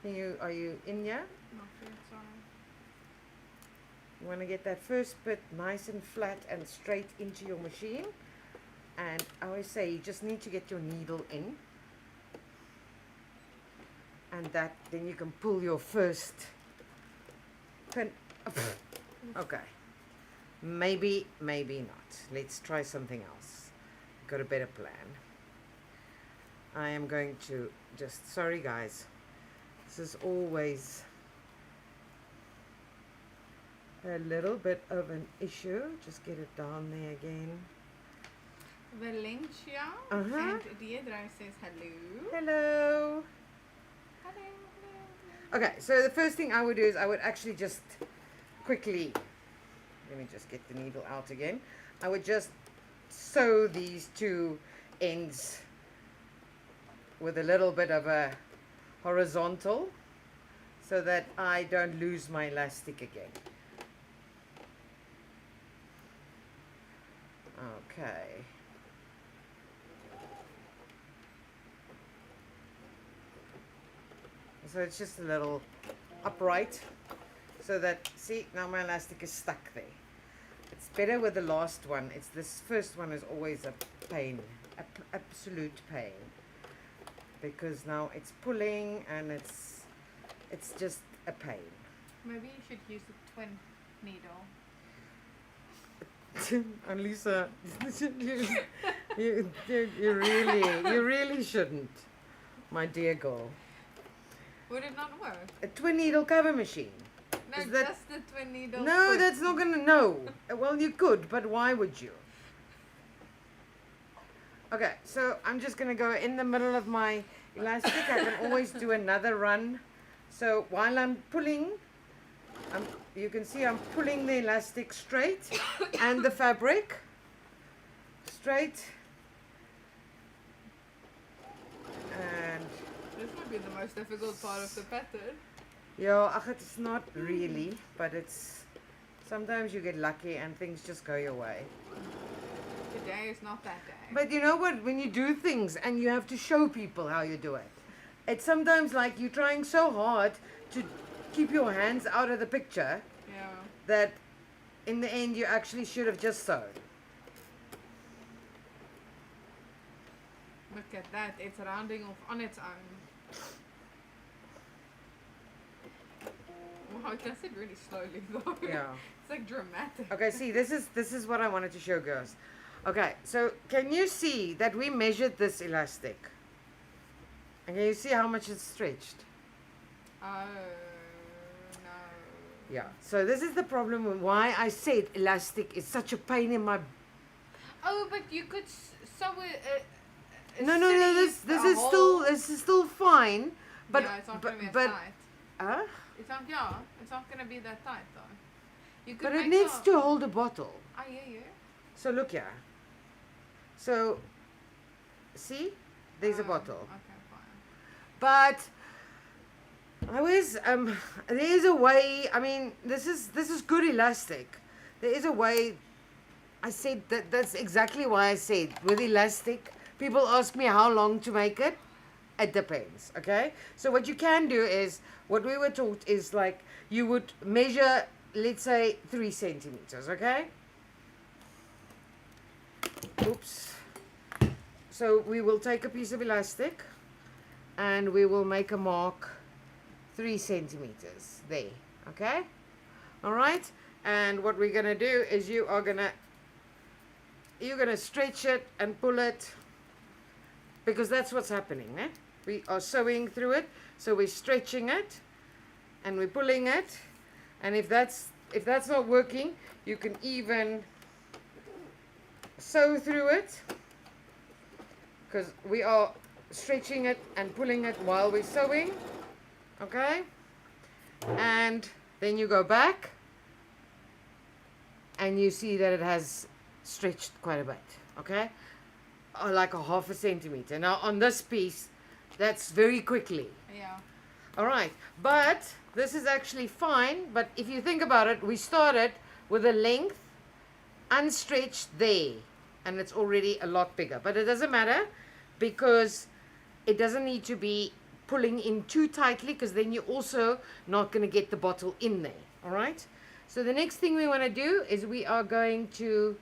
Are you in here? Not yet, sorry. You want to get that first bit nice and flat and straight into your machine. And I always say you just need to get your needle in. And then you can pull your first pin. Okay. Maybe not. Let's try something else. Got a better plan. I am going to just, sorry guys, this is always a little bit of an issue. Just get it down there again. 𝐓𝐈𝐌𝐄𝐄 and 𝐷 says hello. Hello. Hello. Okay, so the first thing I would do is I would actually just quickly, let me just get the needle out again. I would just sew these two ends with a little bit of a horizontal so that I don't lose my elastic again. Okay. So it's just a little upright so that, see, now my elastic is stuck there. It's better with the last one. It's this first one is always a pain, absolute pain. Because now it's pulling and it's just a pain. Maybe you should use the twin needle. Lisa, you really shouldn't, my dear girl. Would it not work? A twin needle cover machine. No, Is that, just the twin needle. no, foot. that's not gonna, no. Well, you could, but why would you? Okay, so I'm just going to go in the middle of my elastic. I can always do another run. So while I'm pulling, you can see I'm pulling the elastic straight and the fabric straight. And This might be the most difficult part of the pattern. yeah, it's not really, but it's sometimes you get lucky and things just go your way. Today is not that day. But you know what? When you do things and you have to show people how you do it, it's sometimes like you're trying so hard to keep your hands out of the picture Yeah. that in the end you actually should have just sewn. Look at that. It's rounding off on its own. Wow, it does it really slowly though. Yeah. It's like dramatic. Okay, see, this is what I wanted to show girls. Okay, so can you see that we measured this elastic? And can you see how much it's stretched? Oh, no. Yeah. So this is the problem with why I said elastic is such a pain in my. Oh, but you could sew it. No. This is still fine, but yeah, it's not gonna be as but tight. huh? It's not. Yeah, it's not gonna be that tight though. You could. But it make needs to hold a bottle. I hear you. So look here. So, see, there's a bottle. Okay, fine. But I always there is a way. I mean, this is good elastic. There is a way. I said that's exactly why I said with elastic. People ask me how long to make it. It depends. Okay. So what you can do is what we were taught is like you would measure, let's say 3 centimeters. Okay. Oops. So we will take a piece of elastic and we will make a mark 3 centimeters there. Okay. All right. And what we're gonna do is you're gonna stretch it and pull it, because that's what's happening. Eh? We are sewing through it, so we're stretching it and we're pulling it, and if that's not working, you can even sew through it, because we are stretching it and pulling it while we're sewing. Okay, and then you go back and you see that it has stretched quite a bit. Okay, like a 1/2 centimeter. Now on this piece, that's very quickly. Yeah. All right, but this is actually fine. But if you think about it, we started with a length unstretched there, and it's already a lot bigger. But it doesn't matter, because it doesn't need to be pulling in too tightly, because then you're also not going to get the bottle in there. All right, so the next thing we want to do is we are going to,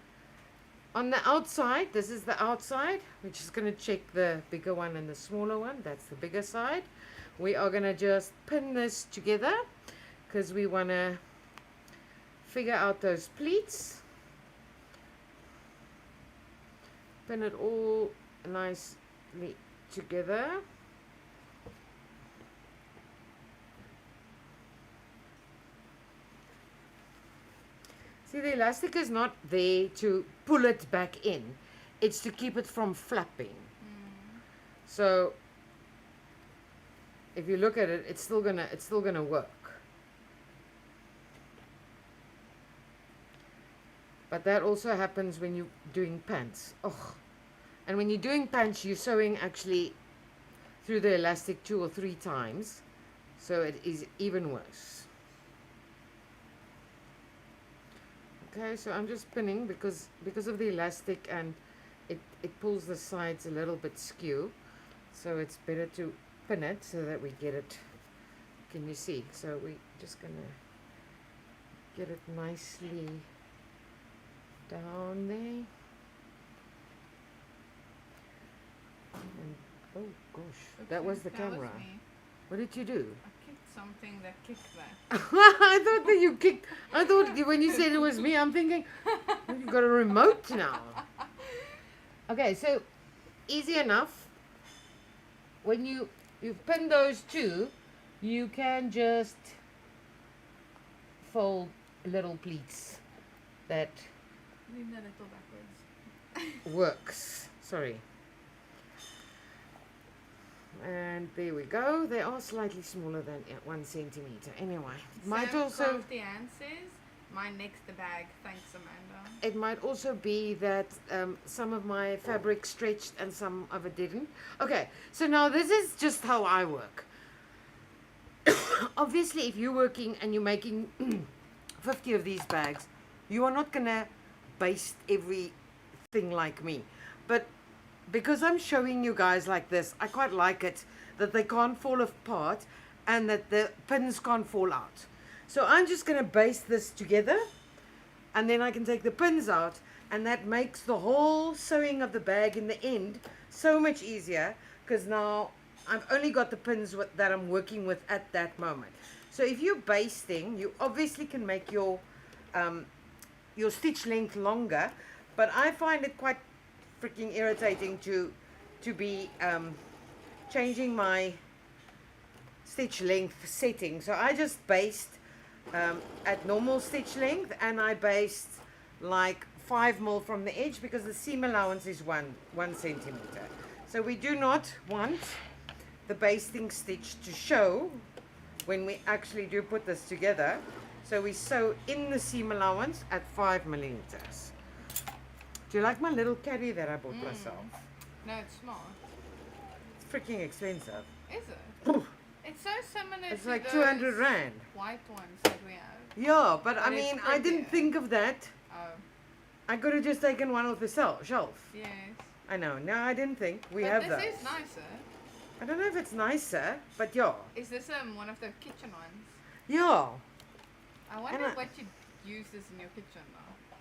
on the outside, this is the outside, we're just going to check the bigger one and the smaller one. That's the bigger side. We are going to just pin this together, because we want to figure out those pleats. Pin it all nicely together. See, the elastic is not there to pull it back in. It's to keep it from flapping. So if you look at it, it's still gonna work. But that also happens when you're doing pants. Oh, and when you're doing pants, you're sewing actually through the elastic 2 or 3 times, so it is even worse. Okay, so I'm just pinning because of the elastic, and it pulls the sides a little bit skew, so it's better to pin it so that we get it. Can you see? So we're just gonna get it nicely down there. And, oh gosh, that was the camera. What did you do? I kicked something that kicked that. I thought that you kicked. I thought when you said it was me, I'm thinking, oh, you got a remote now. Okay, so easy enough. When you pin those two, you can just fold little pleats. That Leave that little backwards. works. Sorry. And there we go. They are slightly smaller than 1 centimeter. Anyway, might also the answers. Mine next the bag. Thanks, Amanda. it might also be that some of my fabric stretched and some of it didn't. Okay, so now this is just how I work. Obviously, if you're working and you're making 50 of these bags, you are not gonna baste everything like me. But because I'm showing you guys like this, I quite like it that they can't fall apart and that the pins can't fall out. So I'm just going to baste this together, and then I can take the pins out, and that makes the whole sewing of the bag in the end so much easier, because now I've only got the pins that I'm working with at that moment. So if you're basting, you obviously can make your stitch length longer, but I find it quite freaking irritating to be changing my stitch length setting. So I just baste at normal stitch length, and I baste like 5 mil from the edge, because the seam allowance is 1 centimeter. So we do not want the basting stitch to show when we actually do put this together. So we sew in the seam allowance at 5 millimeters. Do you like my little caddy that I bought myself? No, it's small. It's freaking expensive. Is it? It's so similar It's to like those 200 rand. white ones that we have. Yeah, but I But it's mean, I didn't prettier. think of that. Oh, I could have just taken one off the shelf. yes. I know. No, I didn't think. We But have this those. is nicer. I don't know if it's nicer, but yeah. Is this one of the kitchen ones? Yeah. I wonder And I- what you use this in your kitchen now.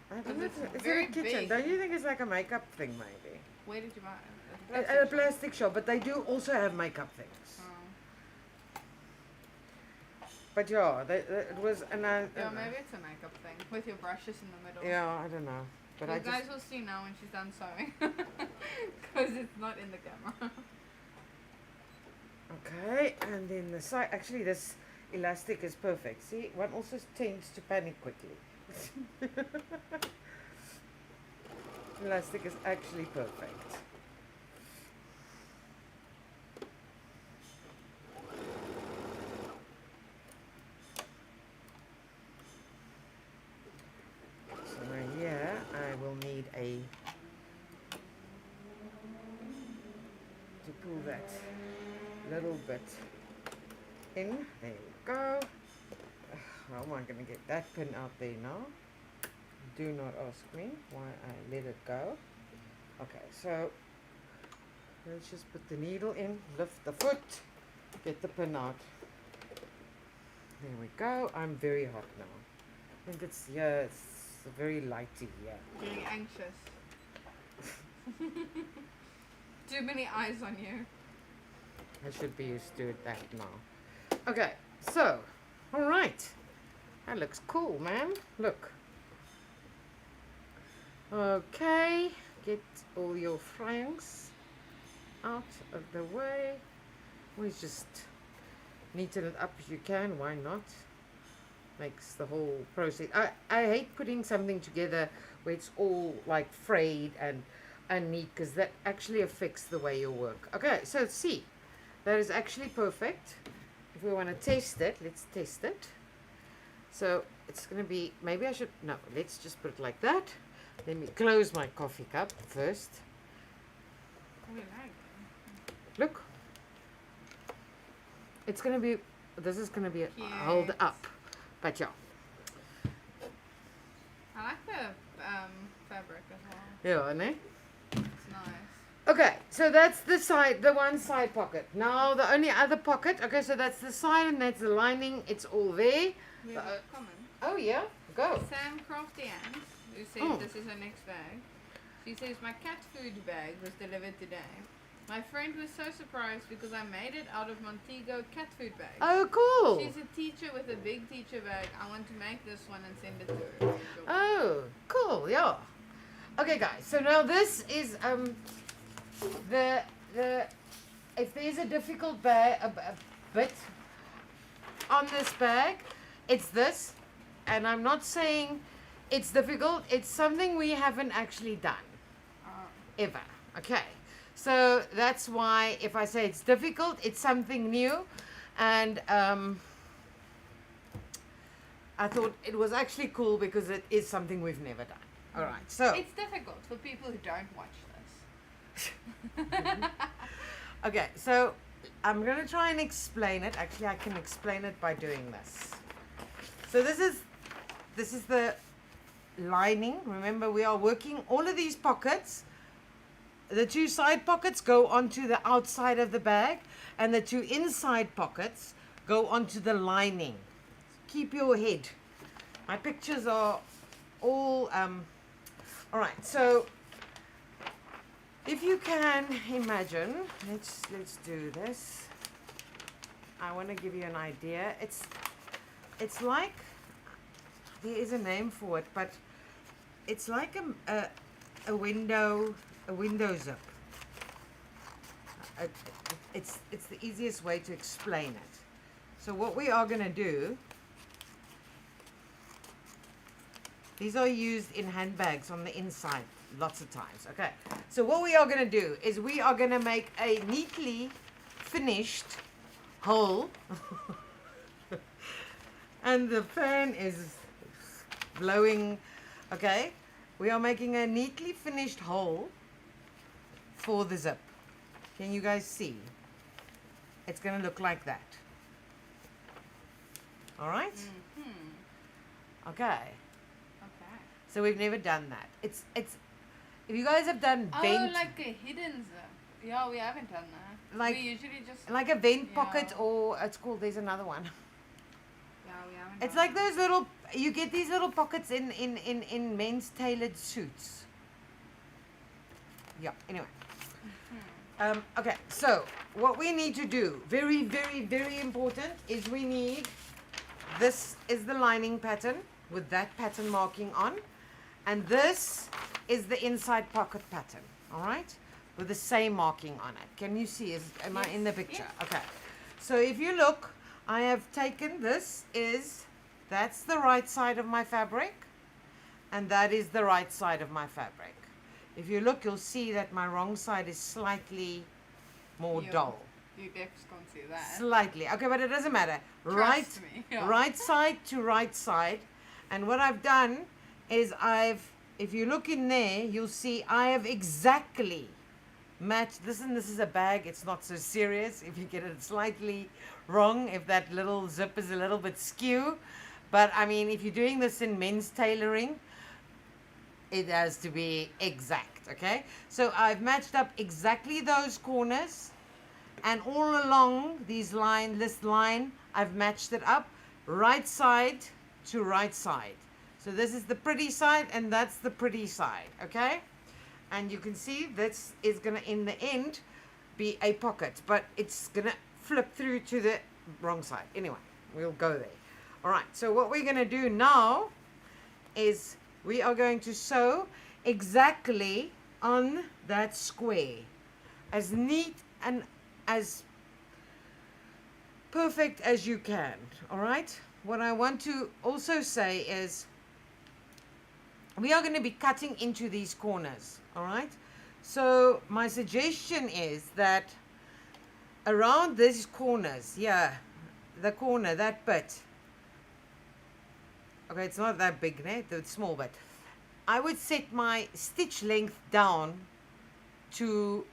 I don't Because know. it's Is it very a kitchen? big. Don't you think it's like a makeup thing, maybe? Where did you buy it? At a plastic shop, but they do also have makeup things. Oh. But yeah, it was, and I Yeah, don't know. maybe it's a makeup thing with your brushes in the middle. Yeah, I don't know. But You I guys just, will see now when she's done sewing. Because it's not in the camera. okay, and then the side, actually this elastic is perfect. See, one also tends to panic quickly. Elastic is actually perfect. So here I will need to pull that little bit in. There we go. How am I going to get that pin out there now? Do not ask me why I let it go. Okay, so let's just put the needle in, lift the foot, get the pin out. There we go. I'm very hot now. I think it's, yeah, it's very lighty here. Getting anxious. Too many eyes on you. I should be used to that now. Okay, so, alright. That looks cool, man. Look. Okay, get all your franks out of the way. We just neaten it up if you can, why not? Makes the whole process. I hate putting something together where it's all like frayed and neat, because that actually affects the way you work. Okay, so see, that is actually perfect. If we want to test it, let's test it. So it's going to be, maybe I should, no, let's just put it like that. Let me close my coffee cup first. Look. It's going to be, this is going to be held up. But yeah. I like the fabric as well. Yeah, ne? It's nice. Okay, so that's the side, the one side pocket. Now the only other pocket, okay, so that's the side and that's the lining. It's all there. We have a comment. Oh yeah, go. Sam Crafty Ann, who says this is her next bag. She says, my cat food bag was delivered today. My friend was so surprised because I made it out of Montego cat food bags. Oh, cool. She's a teacher with a big teacher bag. I want to make this one and send it to her. Oh, cool, yeah. Okay, guys, so now this is the if there's a difficult bag, a bit on this bag, it's this. And I'm not saying it's difficult. It's something we haven't actually done ever. Okay. So that's why if I say it's difficult, it's something new. And I thought it was actually cool because it is something we've never done. All right. So it's difficult for people who don't watch this. Okay. So I'm going to try and explain it. Actually, I can explain it by doing this. So this is the lining. Remember, we are working all of these pockets. The two side pockets go onto the outside of the bag, and the two inside pockets go onto the lining. Keep your head. My pictures are all all right. So if you can imagine, let's do this. I want to give you an idea. It's like, there is a name for it, but it's like a window zip. It's the easiest way to explain it. So what we are going to do, these are used in handbags on the inside lots of times. Okay, so what we are going to do is we are going to make a neatly finished hole. And the fan is blowing. Okay, we are making a neatly finished hole for the zip. Can you guys see? It's going to look like that. All right? Mm-hmm. Okay. Okay. So we've never done that. It's if you guys have done vent, like a hidden zip. Yeah, we haven't done that. Like, we usually just like a vent pocket, or it's called, there's another one. Yeah, we haven't. It's done like those little, you get these little pockets in men's tailored suits. Yeah, anyway. Okay, so what we need to do, very, very, very important, is we need, this is the lining pattern with that pattern marking on, and this is the inside pocket pattern, all right, with the same marking on it. Can you see? Am I in the picture? Yes. Okay, so if you look, I have taken that's the right side of my fabric, and that is the right side of my fabric. If you look, you'll see that my wrong side is slightly more dull. You definitely can't see that. Slightly. Okay, but it doesn't matter. Trust me. Yeah. Right side to right side. And what I've done is if you look in there, you'll see I have exactly matched this, and this is a bag. It's not so serious if you get it slightly wrong, if that little zip is a little bit skew. But I mean, if you're doing this in men's tailoring, it has to be exact, okay? So I've matched up exactly those corners, and all along this line, I've matched it up right side to right side. So this is the pretty side, and that's the pretty side, okay? And you can see this is gonna, in the end, be a pocket, but it's gonna flip through to the wrong side. Anyway, we'll go there. All right, so what we're gonna do now is we are going to sew exactly on that square, as neat and as perfect as you can. All right, what I want to also say is we are going to be cutting into these corners. All right, so my suggestion is that around these corners, yeah, the corner, that bit, okay, it's not that big, né? It's small, but I would set my stitch length down to,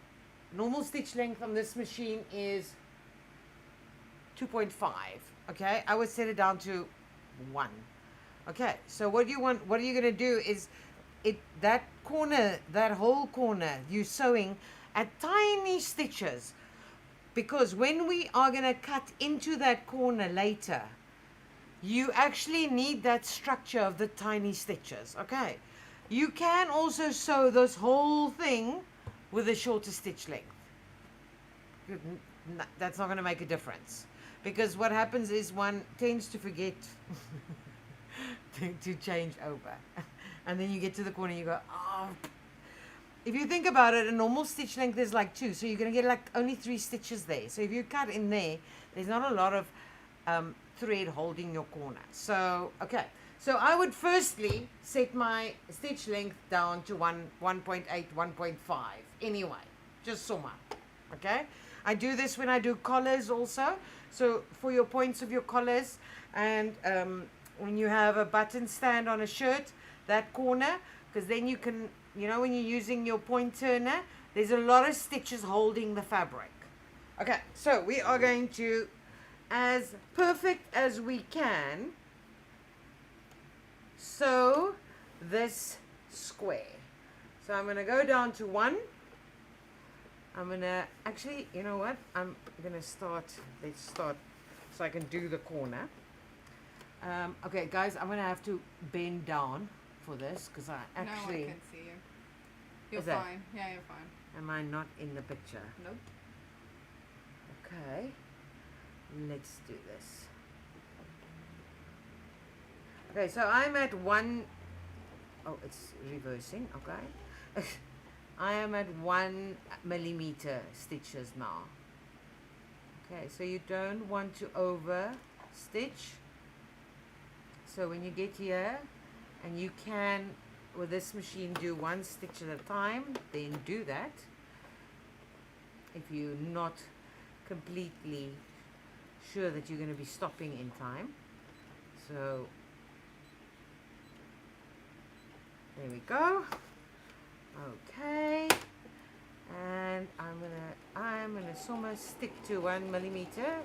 normal stitch length on this machine is 2.5, okay? I would set it down to 1. Okay, so what are you going to do is, that corner, that whole corner, you're sewing at tiny stitches, because when we are going to cut into that corner later, you actually need that structure of the tiny stitches, okay? You can also sew this whole thing with a shorter stitch length. That's not going to make a difference, because what happens is one tends to forget to change over, and then you get to the corner and you go, oh. If you think about it, a normal stitch length is like 2, so you're going to get like only 3 stitches there. So if you cut in there, there's not a lot of thread holding your corner. So okay, so I would firstly set my stitch length down to 1.8, 1.5 anyway, just so much. Okay, I do this when I do collars also, so for your points of your collars, and when you have a button stand on a shirt, that corner, because then you can, you know, when you're using your point turner, there's a lot of stitches holding the fabric. Okay, so we are going to, as perfect as we can, sew this square. So I'm going to go down to 1. I'm going to, actually, you know what? I'm going to start, let's start so I can do the corner. Okay, guys, I'm going to have to bend down for this, because I actually... No one can see you. You're Is that- fine. Yeah, you're fine. Am I not in the picture? Nope. Okay, let's do this. Okay, so I'm at 1, oh, it's reversing, okay. I am at 1 millimeter stitches now. Okay, so you don't want to over stitch. So when you get here, and you can, with this machine, do 1 stitch at a time, then do that. If you're not completely sure that you're going to be stopping in time. So there we go. Okay, and I'm gonna somewhere stick to 1 millimeter.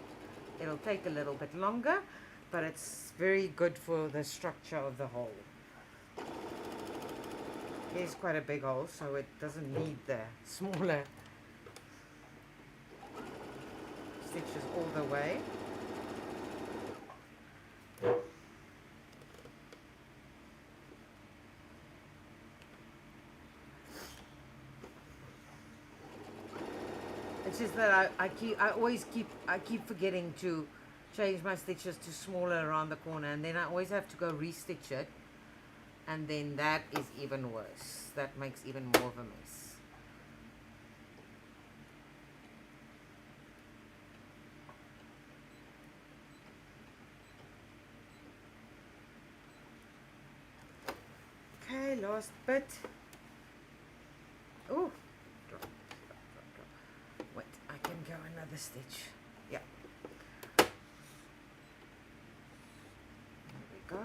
It'll take a little bit longer, but it's very good for the structure of the hole. Here's quite a big hole, so it doesn't need the smaller stitches all the way. It's just that I keep forgetting to change my stitches to smaller around the corner, and then I always have to go restitch it, and then that is even worse. That makes even more of a mess. last bit. Oh, drop. Wait, I can go another stitch. Yeah. There we go.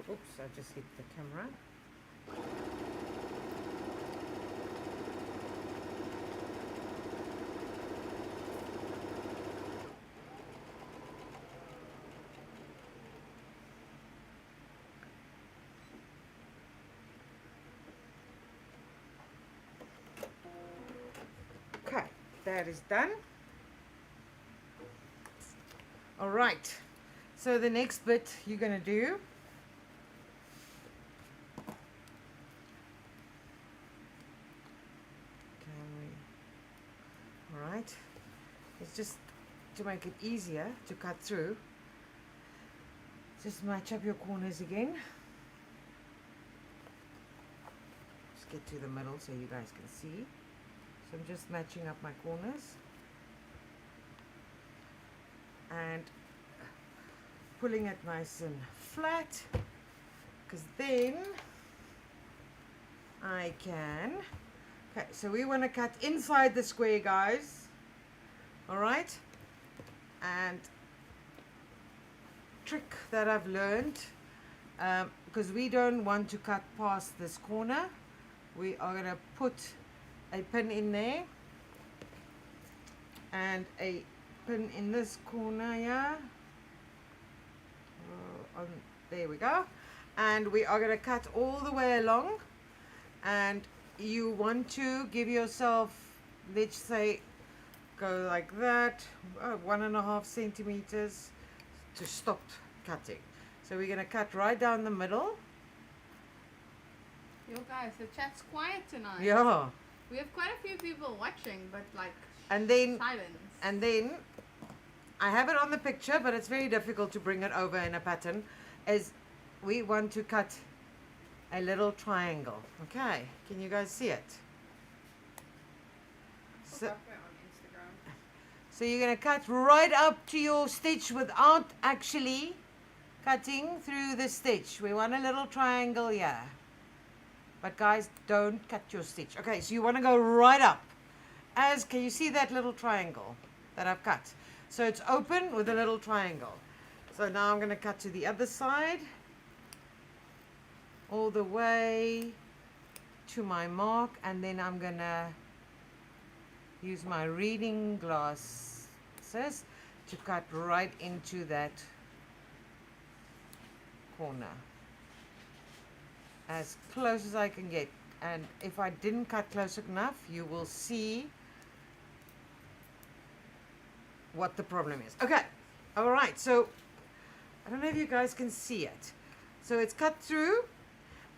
Oops, I just hit the camera. Okay, that is done. All right, so the next bit you're going to do it's just to make it easier to cut through. Just match up your corners again. Just get to the middle so you guys can see. So I'm just matching up my corners and pulling it nice and flat, because then I can. Okay, so we want to cut inside the square, guys. All right, and trick that I've learned, because we don't want to cut past this corner, we are going to put a pin in there and a pin in this corner here. There we go. And we are going to cut all the way along, and you want to give yourself, let's say, go like that, 1.5 centimeters to stop cutting. So we're going to cut right down the middle. Yo guys, the chat's quiet tonight. Yeah. We have quite a few people watching, but like silence. And then I have it on the picture, but it's very difficult to bring it over in a pattern, is we want to cut a little triangle. Okay, can you guys see it? So you're going to cut right up to your stitch without actually cutting through the stitch. We want a little triangle here. But guys, don't cut your stitch. Okay, so you want to go right up. Can you see that little triangle that I've cut? So it's open with a little triangle. So now I'm going to cut to the other side. All the way to my mark. And then I'm going to use my reading glasses to cut right into that corner, as close as I can get. And if I didn't cut close enough, you will see what the problem is. Okay, all right, so I don't know if you guys can see it. So it's cut through,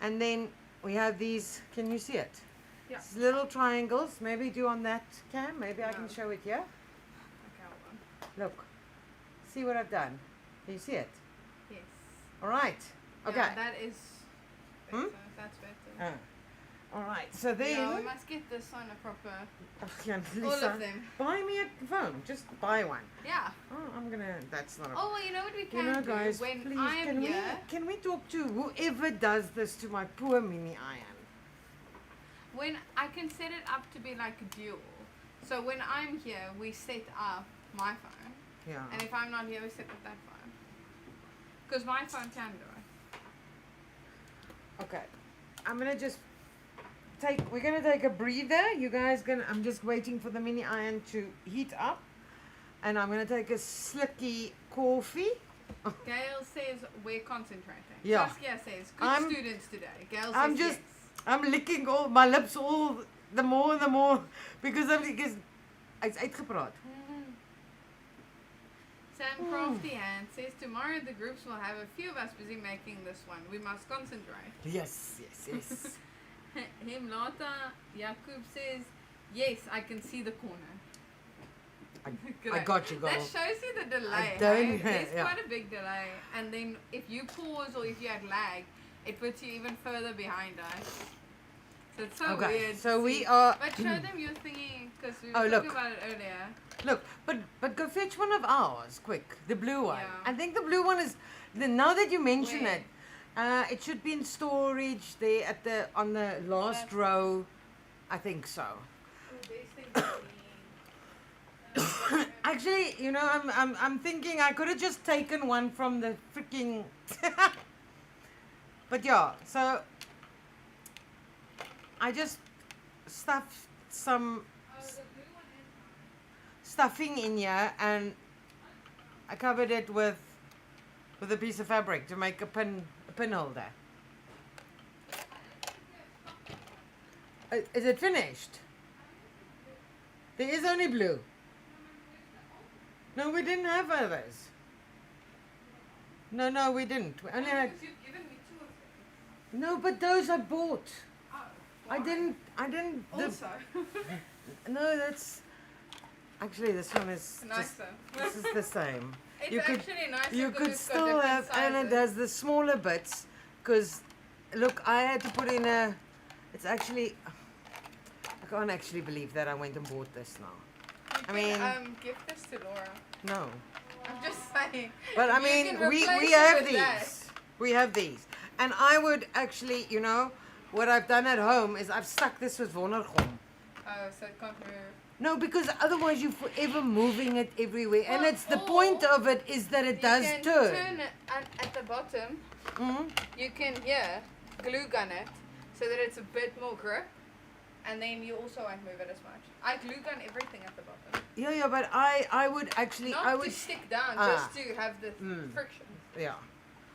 and then we have these, can you see it? Yeah. It's little triangles. Maybe do on that cam. Maybe I can show it here. Okay, look, see what I've done. Can you see it? Yes. All right. Okay. Yeah, that is better. That's better. All right. So then. Yeah, we must get this on a proper. Lisa, all of them. Buy me a phone. Just buy one. Yeah. Oh, I'm gonna. That's not. Oh, well, you know what we can do, guys, when please, I'm here. Can we talk to whoever does this to my poor mini iron? When I can set it up to be like a dual. So when I'm here, we set up my phone. Yeah. And if I'm not here, we set up that phone. Because my phone can do it. Okay. I'm gonna just we're gonna take a breather. You guys I'm just waiting for the mini iron to heat up. And I'm gonna take a slicky coffee. Gail says we're concentrating. Yeah. Saskia says good students today. Gail says yes. I'm licking all my lips all the more because it's uitgepraat. Sam Crafty Hand says tomorrow the groups will have a few of us busy making this one. We must concentrate. Yes. Himlata Jakub says, yes, I can see the corner. I got you, girl. That shows you the delay. There's quite a big delay. And then if you pause or if you had lag, it puts you even further behind us. So it's so Okay, weird. so to we see. are. But show them your thingy because we were Oh, talking look. about it earlier. Look, but go fetch one of ours, quick. The blue one. Yeah. I think the blue one is. Now that you mention Where? it, it should be in storage there at the on the last row. I think so. Oh, these things are Actually, you know, I'm thinking I could have just taken one from the freaking. But yeah, so I just stuffed some Oh, the blue one is mine. stuffing in here, and I covered it with a piece of fabric to make a pin holder. Is it finished? There is only blue. No, we didn't have others. No, we didn't. We only had. Because you've given me 2 of them. No, but those I bought. Oh, I why? didn't. Also. No, that's. Actually, this one is. Nicer. This is the same. It's You could- actually nicer You 'cause could it's got still different have, and it sizes. has the smaller bits. Because, look, I had to put in a. It's actually. I can't actually believe that I went and bought this now. You I mean- can, give this to Laura. No. I'm just saying. But I You mean, can we replace have it with these. that. We have these. And I would actually, you know, what I've done at home is I've stuck this with 𝐓𝐈𝐌𝐄𝐒𝐓. Oh, so it can't move. No, because otherwise you're forever moving it everywhere. And Well, it's the or point of it is that it does you can turn. it at the bottom. Mhm. You can glue gun it so that it's a bit more grip, and then you also won't move it as much. I glue gun everything at the bottom, Yeah, but I would actually, not I to would, stick down, Ah. just to have the friction. yeah.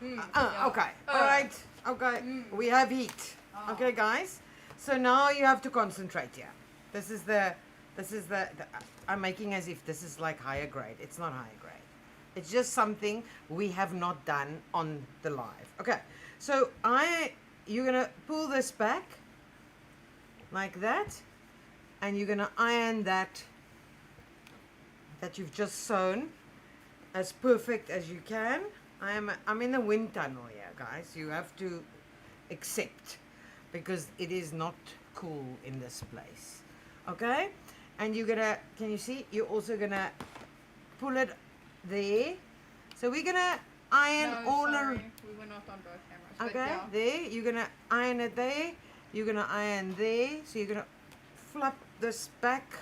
Yeah. Okay, Uh. all right, okay. We have heat. Ah. Okay, guys. So now you have to concentrate here. This is the I'm making as if this is like higher grade. It's not higher grade. It's just something we have not done on the live. Okay, so you're gonna pull this back like that, and you're gonna iron that you've just sewn as perfect as you can. I'm in the wind tunnel here, guys. You have to accept, because it is not cool in this place. Okay, and you're gonna, can you see, you're also gonna pull it there. So we're gonna iron No, all sorry, we were not on both cameras. but okay, yeah. there, you're gonna iron it there, you're gonna iron there, so you're gonna flap this back.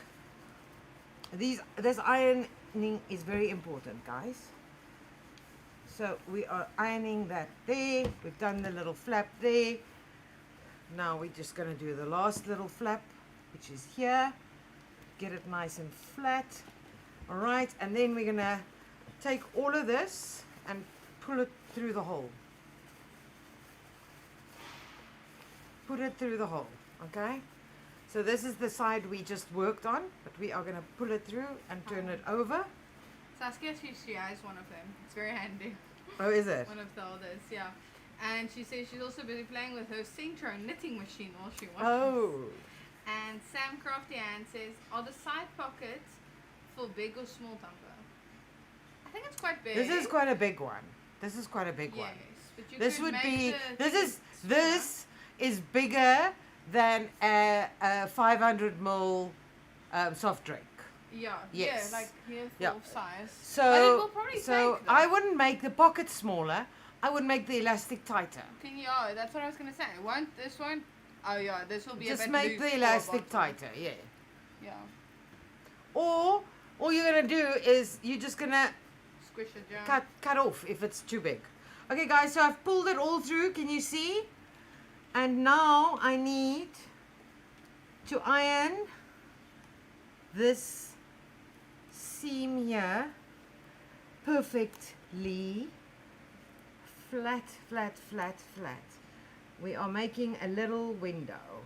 This ironing is very important, guys. So we are ironing that there, we've done the little flap there. Now we're just gonna do the last little flap, which is here. Get it nice and flat. All right, and then we're gonna take all of this and pull it through the hole. Put it through the hole, okay? So this is the side we just worked on, but we are gonna pull it through and turn it over. Saskia, she has one of them. It's very handy. Oh, is it? One of the oldest, yeah. And she says she's also busy playing with her Centro knitting machine while she watches. Oh, And Sam Crafty Ann says, are the side pockets for big or small dumper? I think it's quite big. this is quite a big one. This is quite a big yes, one. but you This could would make be, the this thing is bigger than a 500 ml soft drink. Yeah, Yes. yeah, like here Yeah. full size. So, But it will probably so take, though. I wouldn't make the pocket smaller. I would make the elastic tighter. Can you? Oh, that's what I was gonna say. This one. Oh yeah, this will be Just a bit make loose the for a elastic bottom. tighter, yeah. Yeah, Or all you're gonna do is you're just gonna squish it down. cut off if it's too big. Okay, guys. So I've pulled it all through. Can you see? And now I need to iron this seam here perfectly flat, flat, flat, flat. We are making a little window.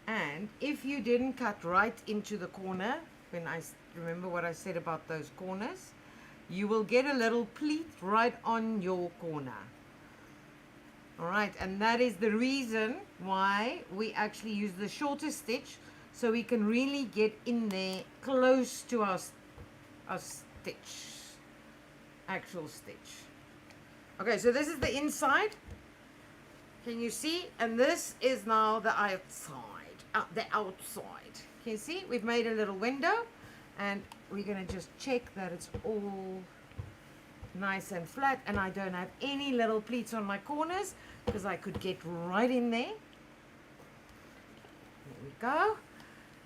And if you didn't cut right into the corner, when I remember what I said about those corners, you will get a little pleat right on your corner. All right, and that is the reason why we actually use the shorter stitch, so we can really get in there close to our stitch, actual stitch. Okay, so this is the inside. Can you see? And this is now the outside. The outside. Can you see? We've made a little window, and we're going to just check that it's all nice and flat, and I don't have any little pleats on my corners because I could get right in there. There we go.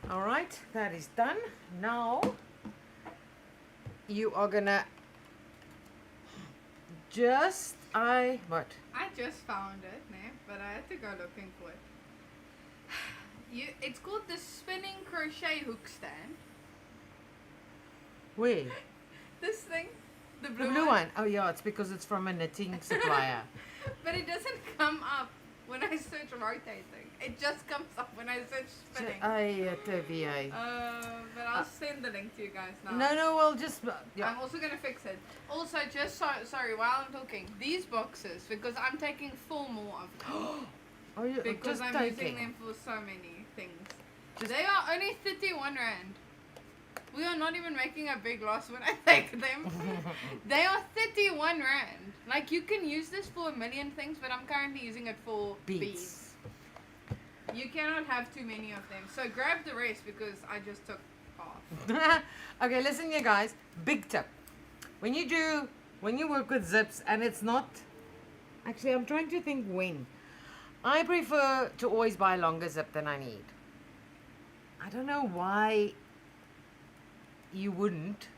All right, that is done. Now you are gonna just what? I just found it, but I had to go looking for it. It's called the spinning crochet hook stand. Where? This thing, the The blue blue one. one. Oh yeah, it's because it's from a knitting supplier. But it doesn't come up when I search rotating. It just comes up when I search spinning. 𝐓𝐈𝐓𝐇. But I'll send the link to you guys now. No, we'll just yeah. I'm also gonna fix it. Also, just sorry, while I'm talking, these boxes, because I'm taking 4 more of them. Oh, you Because just I'm using taking. them for so many things. They are only 31 rand. We are not even making a big loss when I take them. They are 31 rand. Like, you can use this for a million things, but I'm currently using it for beads. You cannot have too many of them. So grab the rest because I just took half. Okay, listen you guys, big tip. When you work with zips and it's not, actually I'm trying to think when. I prefer to always buy a longer zip than I need. I don't know why you wouldn't.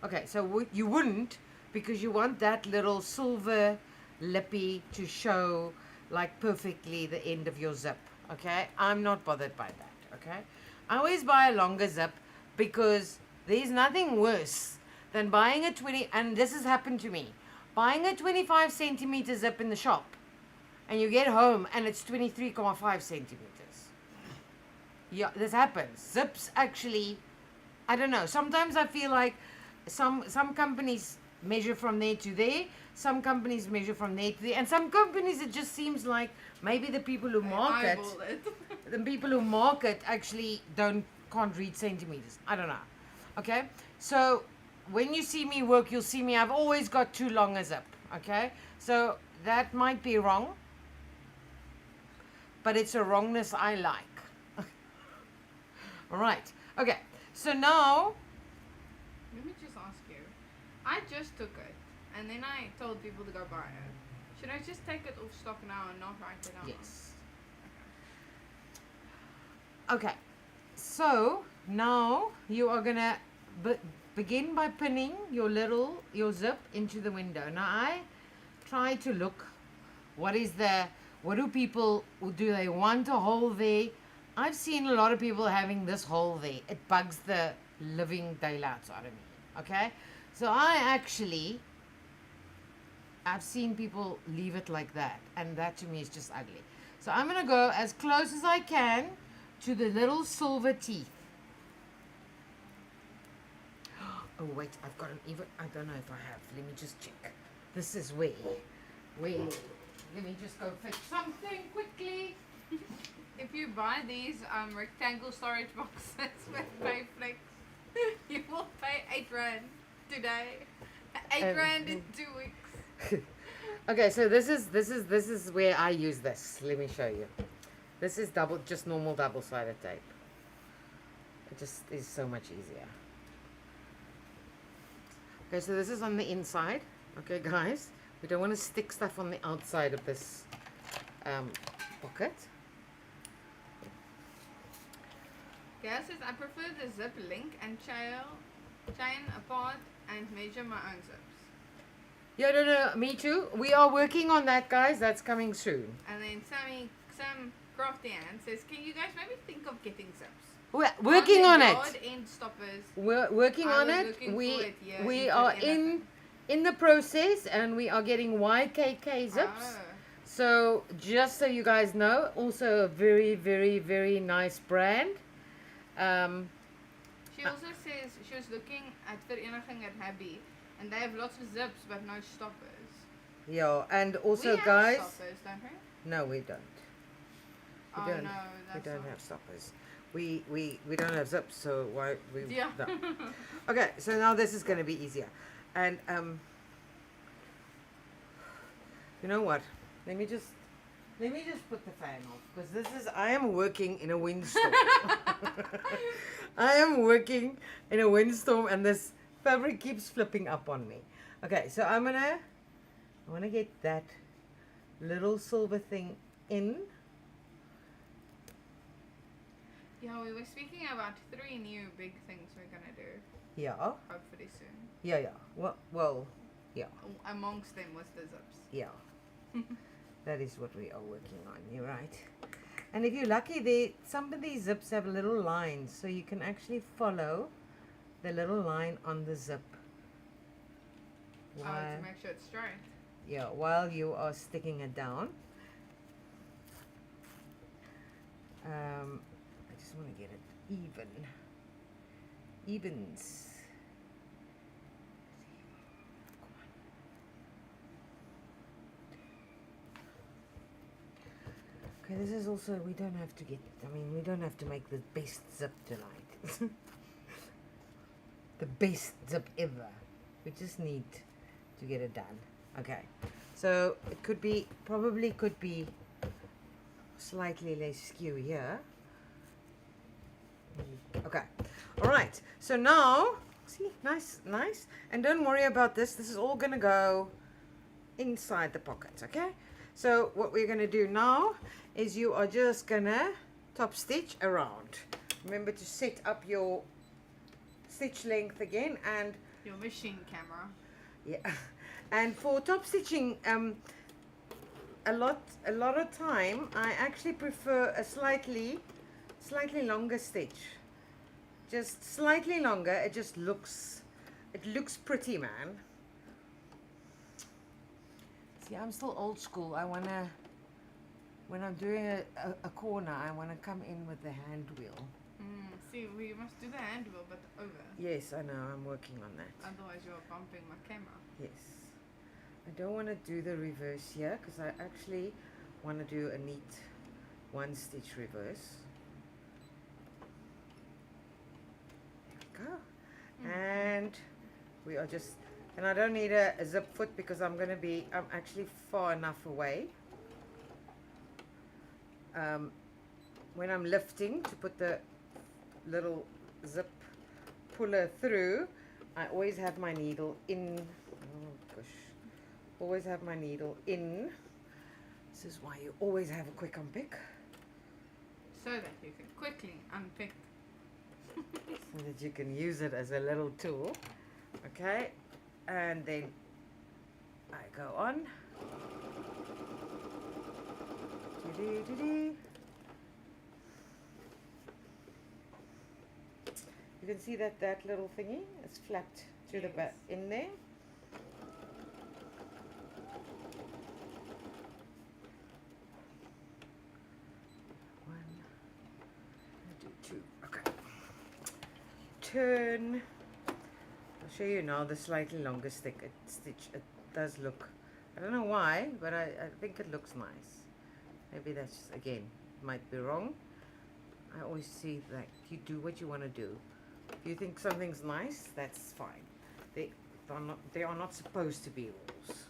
Okay, so you wouldn't because you want that little silver lippy to show like perfectly the end of your zip. Okay, I'm not bothered by that. Okay, I always buy a longer zip because there's nothing worse than buying a 20, and this has happened to me, buying a 25 centimeter zip in the shop, and you get home and it's 23.5 centimeters. Yeah, this happens. Zips actually, I don't know. Sometimes I feel like some companies measure from there to there. Some companies measure from there to there. And some companies, it just seems like maybe the people who market, the people who market actually can't read centimeters. I don't know. Okay? So when you see me work, you'll see me, I've always got too long a zip. Okay? So that might be wrong. But it's a wrongness I like. All right. Okay. So now, Let me just ask you. I just took it, and then I told people to go buy it. Should I just take it off stock now and not write it down? yes. Okay. So now you are gonna begin by pinning your zip into the window. Now I try to look. What do people do? They want a hole there? I've seen a lot of people having this hole there. It bugs the living daylights out of me. Okay? So I've seen people leave it like that. And that to me is just ugly. So I'm going to go as close as I can to the little silver teeth. Oh, wait. I've got I don't know if I have. Let me just check. This is where. Let me just go fetch something quickly. If you buy these rectangle storage boxes with Payflex, you will pay 8 rand today. 8 rand in 2 weeks. Okay, so this is where I use this. Let me show you. This is just normal double-sided tape. It just is so much easier. Okay, so this is on the inside. Okay, guys, we don't want to stick stuff on the outside of this pocket. Gail says, I prefer the zip link and chain apart and measure my own zips. Yeah, no, me too. We are working on that, guys. That's coming soon. And then Sam Crafty Ann says, can you guys maybe think of getting zips? We're working on it. End stoppers. We're working on it. We are in the process, and we are getting 𝐓𝐾𝐂 zips. Oh. So just so you guys know, also a very, very, very nice brand. She also says she was looking at Vereniging at Happy, and they have lots of zips but no stoppers. Yeah, and also we have guys. Stoppers, don't we? No, we don't. We don't. No, We don't not. have stoppers. We don't have zips, so why we? Yeah. No. Okay, so now this is going to be easier, and you know what? Let me just Let me just put the fan off because I am working in a windstorm. I am working in a windstorm and this fabric keeps flipping up on me. Okay, so I want to get that little silver thing in. Yeah, we were speaking about 3 new big things we're gonna do. Yeah. Hopefully soon. Yeah. Well, yeah. Amongst them was the zips. Yeah. That is what we are working on. You're right. And if you're lucky, some of these zips have little lines, so you can actually follow the little line on the zip. To make sure it's straight. Yeah, while you are sticking it down. I just want to get it even. Evens. Okay, this is also, we don't have to make the best zip tonight. The best zip ever. We just need to get it done. Okay, so it probably could be slightly less skew here. Okay, all right, so now, see, nice, and don't worry about this is all gonna go inside the pocket. Okay, so what we're gonna do now is you are just gonna top stitch around. Remember to set up your stitch length again, and your machine camera. Yeah. And for top stitching, a lot of time I actually prefer a slightly longer stitch. Just slightly longer. It looks pretty, man. See, I'm still old school. When I'm doing a corner, I wanna come in with the hand wheel. See, we must do the hand wheel, but over. Yes, I know. I'm working on that. Otherwise, you're bumping my camera. Yes. I don't want to do the reverse here because I actually want to do a neat 1 stitch reverse. There we go. And we are just, and I don't need a zip foot because I'm actually far enough away. When I'm lifting to put the little zip puller through, I always have my needle in. Oh gosh, always have my needle in. This is why you always have a quick unpick, so that you can quickly unpick, so that you can use it as a little tool. Okay, and then I go on. You can see that little thingy is flat to the back in there. One, do 2. Okay. Turn. I'll show you now the slightly longer stitch. It does look, I don't know why, but I think it looks nice. Maybe that's, again, might be wrong. I always see that you do what you want to do. If you think something's nice, that's fine. They are not supposed to be rules.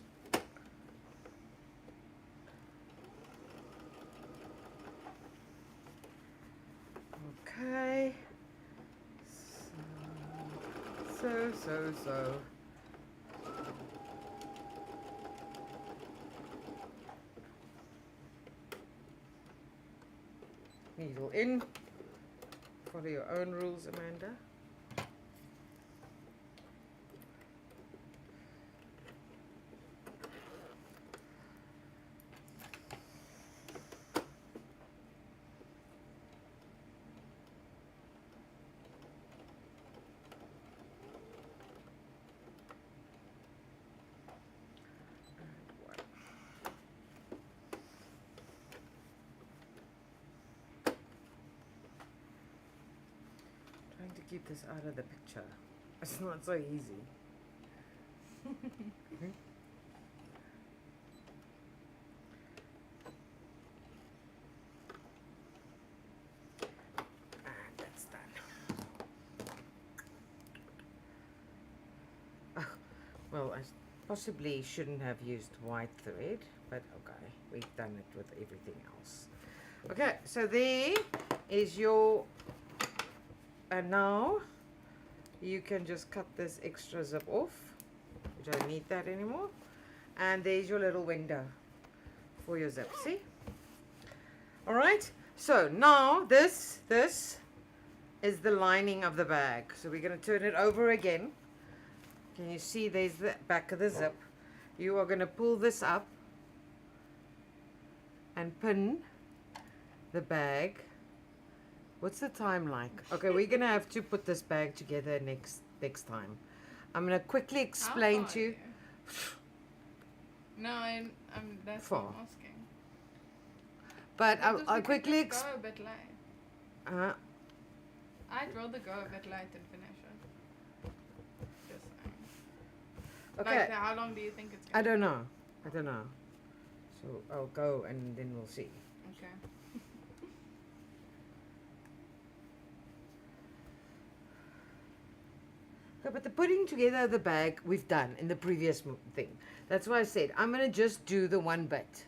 Okay. So. Needle in. Follow your own rules, Amanda. To keep this out of the picture. It's not so easy. And that's done. Oh, well, I possibly shouldn't have used white thread, but okay, we've done it with everything else. Okay, so there is your, and now you can just cut this extra zip off. You don't need that anymore. And there's your little window for your zip, see? All right, so now this is the lining of the bag. So we're going to turn it over again. Can you see there's the back of the zip? You are going to pull this up and pin the bag. What's the time like? Okay, we're going to have to put this bag together next time. I'm going to quickly explain to you. No, that's Far. what I'm asking. But I'll quickly go a bit late. I'd rather go a bit late and finish it. Just saying. okay. Like, how long do you think it's going to I don't know. So I'll go and then we'll see. Okay. Okay, but the putting together of the bag we've done in the previous thing. That's why I said I'm going to just do the one bit.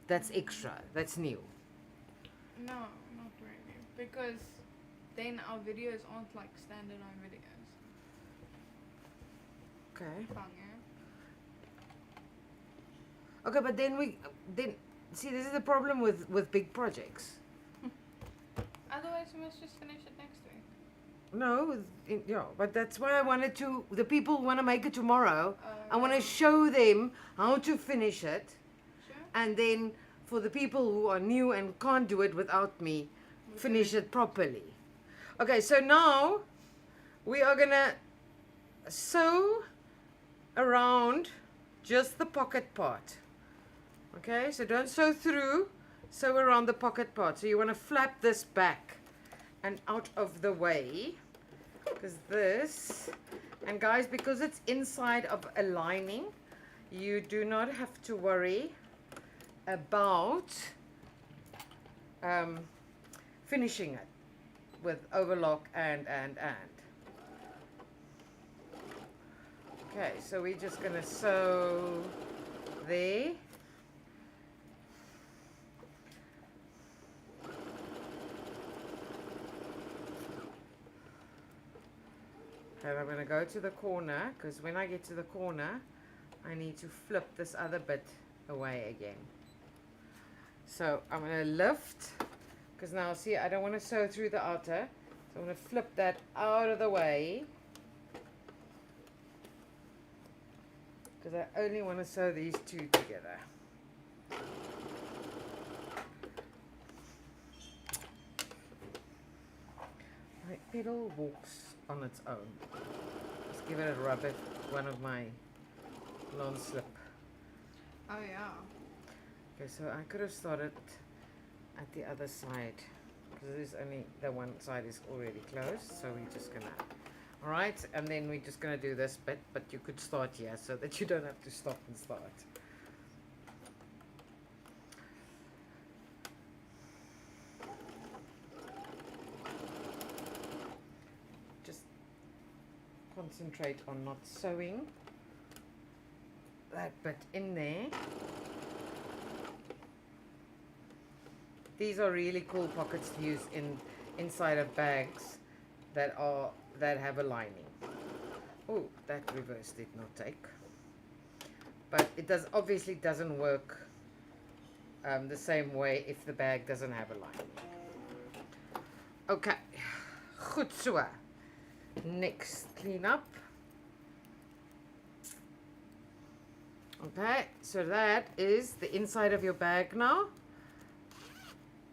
That's extra. That's new. No, not really. Because then our videos aren't like standalone videos. Okay. Fun, yeah? Okay, but then see, this is the problem with big projects. Otherwise, we must just finish it next week. No, but that's why I wanted to. The people want to make it tomorrow. I want to show them how to finish it. Sure. And then for the people who are new and can't do it without me, finish it properly. Okay, so now we are gonna sew around just the pocket part. Okay, so don't sew through, sew around the pocket part. So you want to flap this back and out of the way, because this, and guys, because it's inside of a lining, you do not have to worry about finishing it with overlock and. Okay, so we're just going to sew there. And I'm going to go to the corner, because when I get to the corner, I need to flip this other bit away again. So I'm going to lift, because now see, I don't want to sew through the outer, so I'm going to flip that out of the way, because I only want to sew these two together. My pedal walks on its own. Let's give it a rub at one of my non-slip. Oh yeah. Okay, so I could have started at the other side, because there's only the one side is already closed, so we're just gonna, all right, and then we're just gonna do this bit, but you could start here so that you don't have to stop and start. Just concentrate on not sewing that bit in there. These are really cool pockets to use inside of bags that have a lining. Oh, that reverse did not take. But it obviously doesn't work the same way if the bag doesn't have a lining. Okay, goed so. Next, clean up. Okay, so that is the inside of your bag now.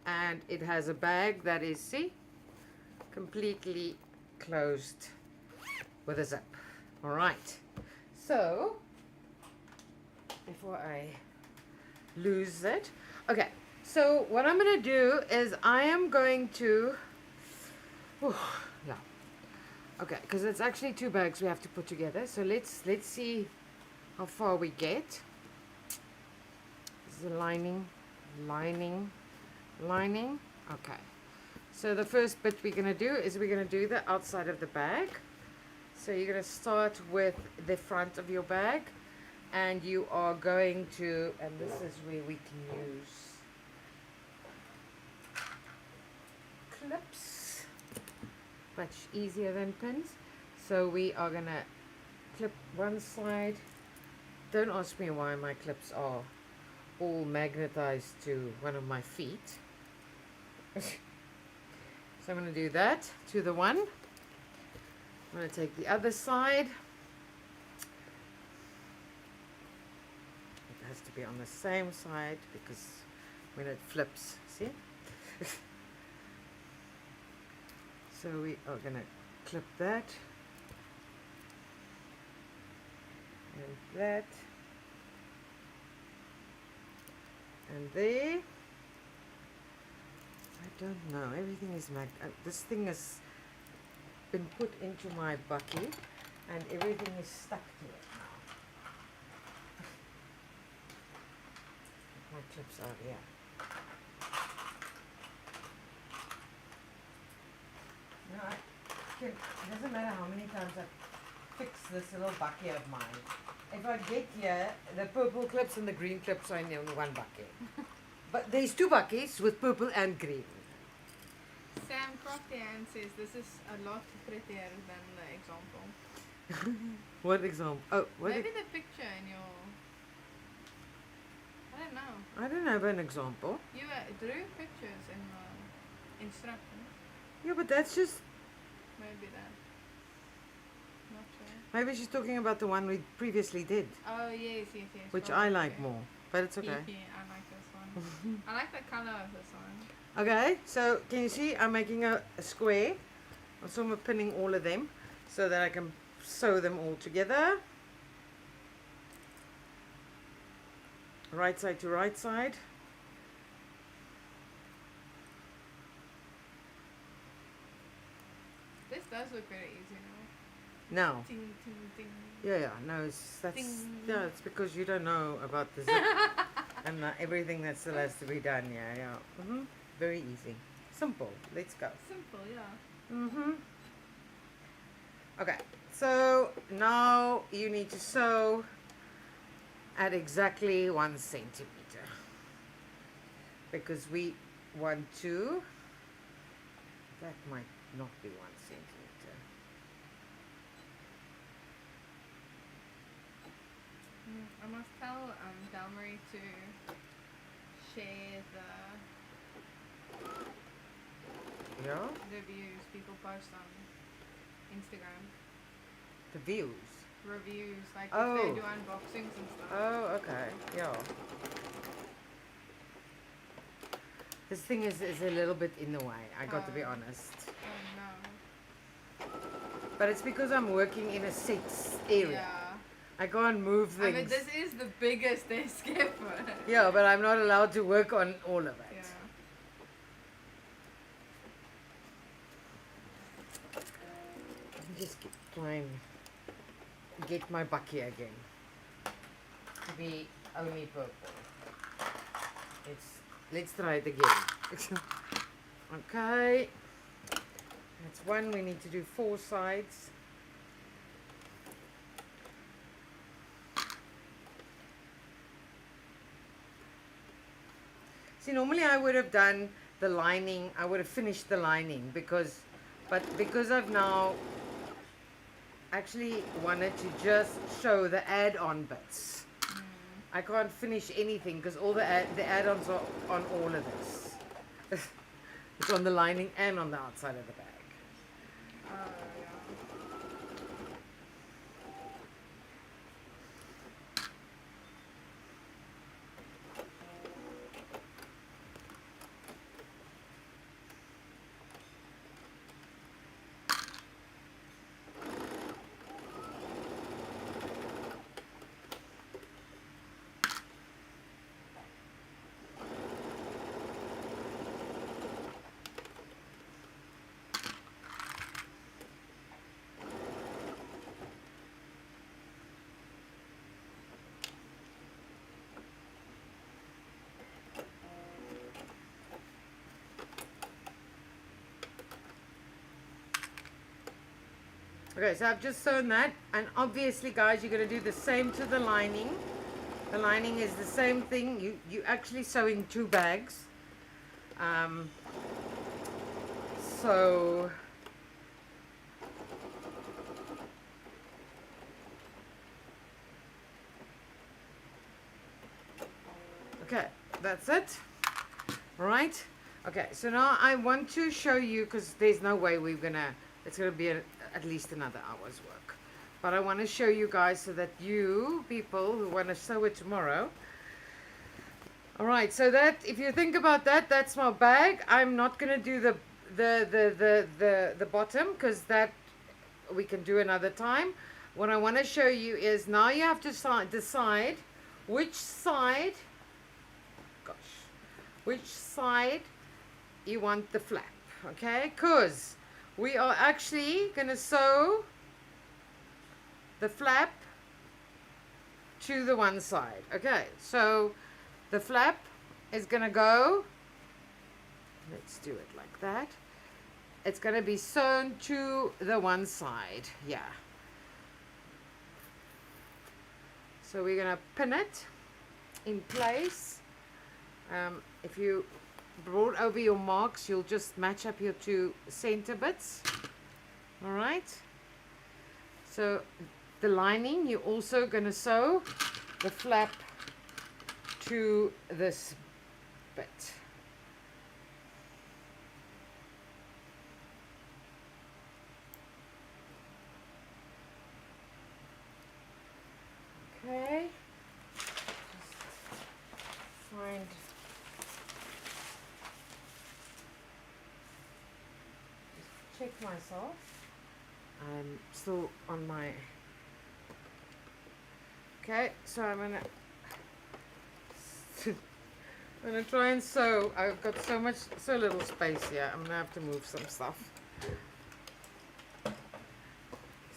And it has a bag that is, see, completely closed with a zip. All right, so before I lose it, okay, so what I'm going to do is I am going to, yeah, okay, because it's actually two bags we have to put together, so let's see how far we get. This is a lining. Okay, so the first bit we're going to do is we're going to do the outside of the bag. So you're going to start with the front of your bag and you are going to, and this is where we can use clips, much easier than pins. So we are gonna clip one side. Don't ask me why my clips are all magnetized to one of my feet. So I'm going to do that to the one. I'm going to take the other side. It has to be on the same side because when it flips, see? So we are going to clip that and that and there. I don't know, everything is this thing has been put into my bucket and everything is stuck to it now. My clips are here. No, it doesn't matter how many times I fix this little bucket of mine. If I get here, the purple clips and the green clips are in only one bucket. But there's two buckets with purple and green. Sam Croftian says this is a lot prettier than the example. What example? Oh, what? Maybe the picture in your... I don't know. I don't have an example. You drew pictures in the instructions. Yeah, but that's just... Maybe that. Not sure. Maybe she's talking about the one we previously did. Oh, yes. Which probably. I like more. But it's okay. I like this one. I like the color of this one. Okay, so can you see I'm making a square. So I'm pinning all of them so that I can sew them all together. Right side to right side. This does look very easy now. Now. Ting, ting, ting. Yeah, no, it's because you don't know about the zip and everything that still has to be done. Yeah. Very easy, simple. Let's go. Simple, yeah. Okay, so now you need to sew at exactly 1 centimeter because we want to. That might not be 1 centimeter. I must tell 𝐓𝐈𝐌 to share the views people post on Instagram. The views. Reviews, like Oh. if they do unboxings and stuff. Oh, okay. Yeah. This thing is a little bit in the way, I got to be honest. Oh no. But it's because I'm working in a set area. Yeah. I can't move things. I mean, this is the biggest desk ever. Yeah, but I'm not allowed to work on all of it. Yeah. Let me just try and get my bucket again to be only purple. Let's try it again. Okay, that's one. We need to do 4 sides. See, normally I would have done the lining, I would have finished the lining because I've now actually wanted to just show the add-on bits. I can't finish anything because all the add-ons are on all of this. It's on the lining and on the outside of the bag. Okay, so I've just sewn that, and obviously guys, you're going to do the same to the lining. The lining is the same thing. You actually sewing 2 bags. So okay, that's it. Right? Okay, so now I want to show you, because there's no way it's gonna be at least another hour's work. But I want to show you guys so that you people who want to sew it tomorrow. All right, so that, if you think about that, that's my bag. I'm not gonna do the bottom, because that we can do another time. What I want to show you is now you have to decide which side, which side you want the flap, okay? Because we are actually gonna sew the flap to the one side. Okay, so the flap is gonna go, let's do it like that. It's gonna be sewn to the one side, yeah. So we're gonna pin it in place. If you brought over your marks, you'll just match up your 2 center bits. All right, so the lining, you're also going to sew the flap to this bit. Okay, just find check myself. I'm still on my. Okay, so I'm gonna try and sew. I've got so little space here. I'm gonna have to move some stuff.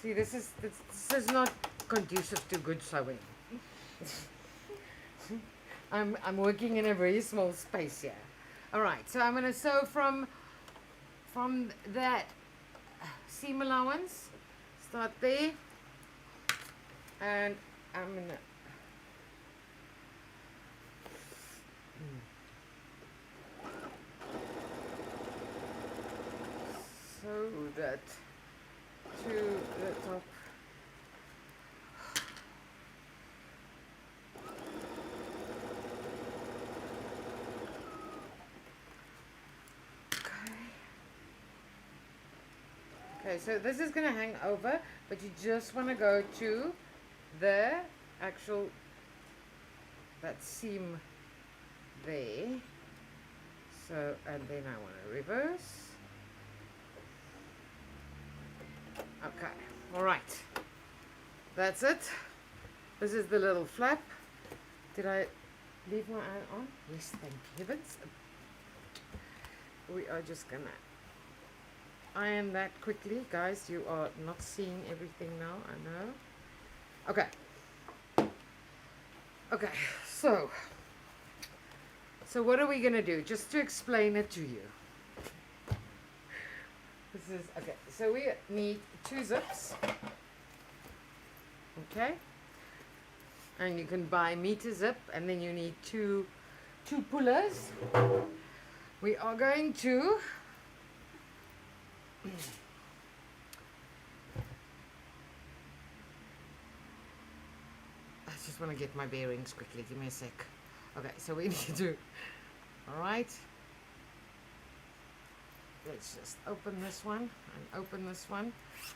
See, this is not conducive to good sewing. I'm working in a very small space here. All right, so I'm gonna sew from that seam allowance. Start there, and I'm gonna sew that to the top. Okay, so this is going to hang over, but you just want to go to the actual, that seam there. So, and then I want to reverse. Okay, all right. That's it. This is the little flap. Did I leave my iron on? Yes, thank heavens. We are just going to iron that quickly, guys. You are not seeing everything now, I know. Okay, so what are we gonna do, just to explain it to you? This is okay, so we need 2 zips, okay, and you can buy meter zip, and then you need two pullers. We are going to I just want to get my bearings quickly. Give me a sec. Okay, so we need to. All right. Let's just open this one and open this one.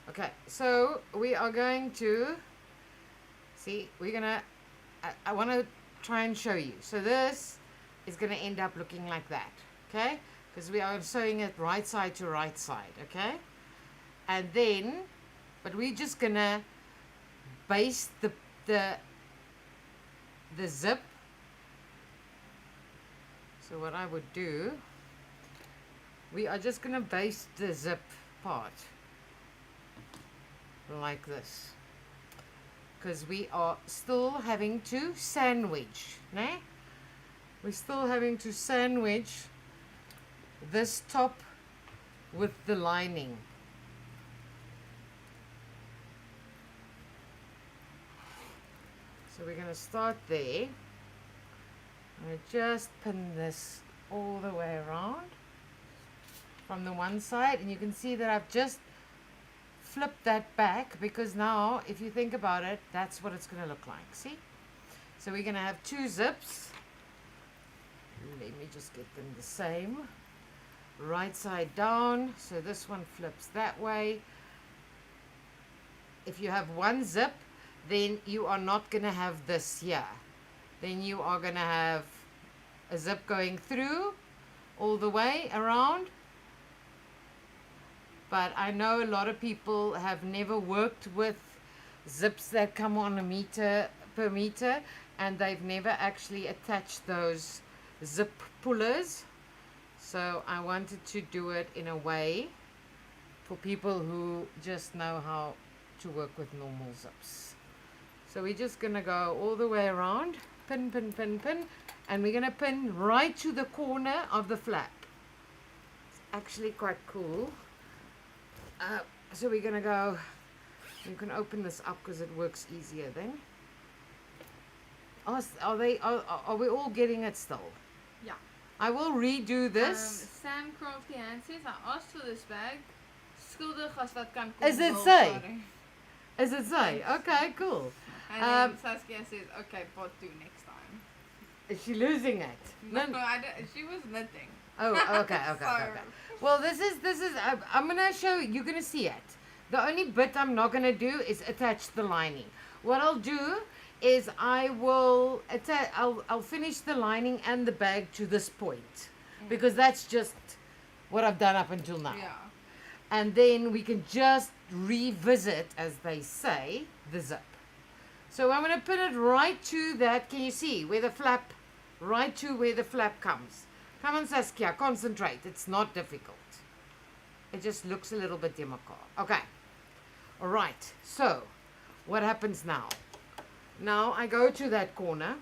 Okay, so we are going to see. We're gonna. I want to try and show you. So this is gonna end up looking like that. Okay. Because we are sewing it right side to right side, okay? And then, but we're just gonna baste the zip. So what I would do, we are just gonna baste the zip part like this, because we are still having to sandwich, né? We're still having to sandwich this top with the lining. So we're going to start there. I'm going to just pin this all the way around from the one side, and you can see that I've just flipped that back, because now if you think about it, that's what it's going to look like. See? So we're going to have 2 zips. Let me just get them the same. Right side down, so this one flips that way. If you have 1 zip, then you are not going to have this here. Then you are going to have a zip going through all the way around. But I know a lot of people have never worked with zips that come on a meter per meter, and they've never actually attached those zip pullers. So I wanted to do it in a way for people who just know how to work with normal zips. So we're just going to go all the way around, pin, pin, pin, pin, and we're going to pin right to the corner of the flap. It's actually quite cool. So we're going to go, you can open this up because it works easier then. Are we all getting it still? Yeah. I will redo this. Sam Crafty Hand says, I asked for this bag. Skuldig as wat kan kom. Is it say? Is it say? Okay, cool. And then Saskia says, okay, part 2 next time. Is she losing it? No, I don't, she was knitting. Oh, okay. Well, this is. I'm gonna show you. You're gonna see it. The only bit I'm not gonna do is attach the lining. What I'll do is I will attach. I'll finish the lining and the bag to this point, because that's just what I've done up until now. Yeah. And then we can just revisit, as they say, the zip. So I'm gonna put it right to that. Can you see where the flap? Right to where the flap comes. Come on, Saskia, concentrate. It's not difficult. It just looks a little bit difficult. Okay. All right. So, what happens now? Now I go to that corner.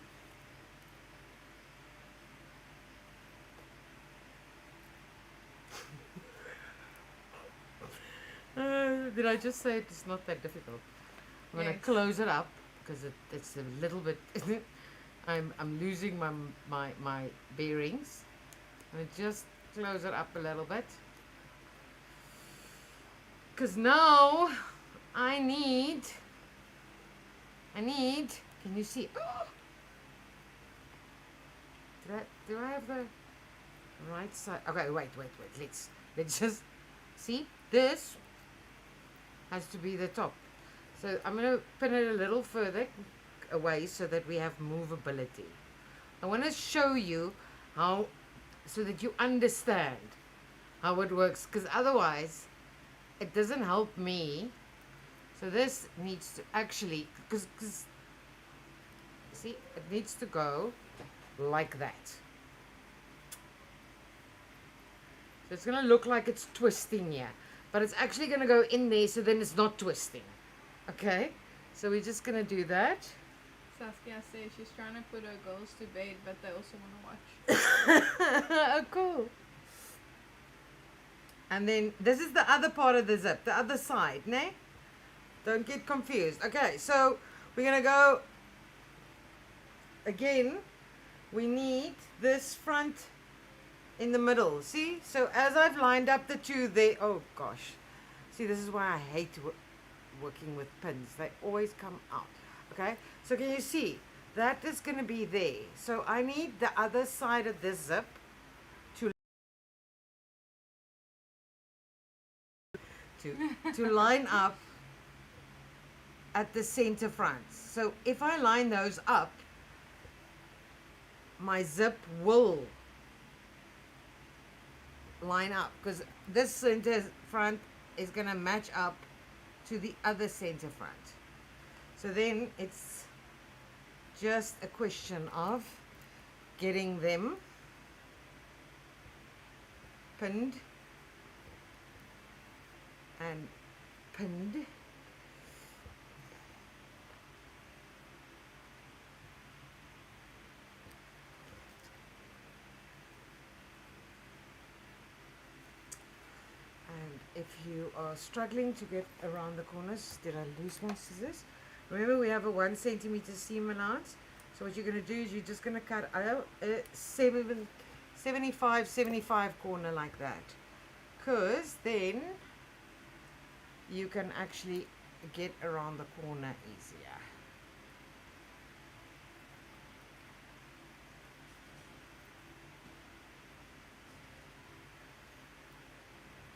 Did I just say it's not that difficult? I'm going to close it up because it's a little bit... I'm losing my bearings. I'm going to just close it up a little bit. Because now I need, can you see? Do I have the right side? Okay, wait. Let's just see. This has to be the top. So I'm going to pin it a little further away so that we have movability. I want to show you how, so that you understand how it works, because otherwise it doesn't help me. So this needs to actually, because see, it needs to go like that. So it's going to look like it's twisting here, but it's actually going to go in there, so then it's not twisting. Okay, so we're just going to do that. Saskia says she's trying to put her girls to bed, but they also want to watch. Oh, cool. And then this is the other part of the zip, the other side, ne? Don't get confused. Okay, so we're going to go again. We need this front in the middle. See? So as I've lined up the two there, oh gosh. See, this is why I hate working with pins. They always come out. Okay, so can you see that is going to be there? So I need the other side of this zip to line up at the center fronts. So if I line those up, my zip will line up, because this center front is going to match up to the other center front. So then it's just a question of getting them pinned and pinned. And if you are struggling to get around the corners, did I lose my scissors? Remember, we have a 1 centimeter seam allowance. So what you're going to do is you're just going to cut a 75 corner like that. Because then you can actually get around the corner easier.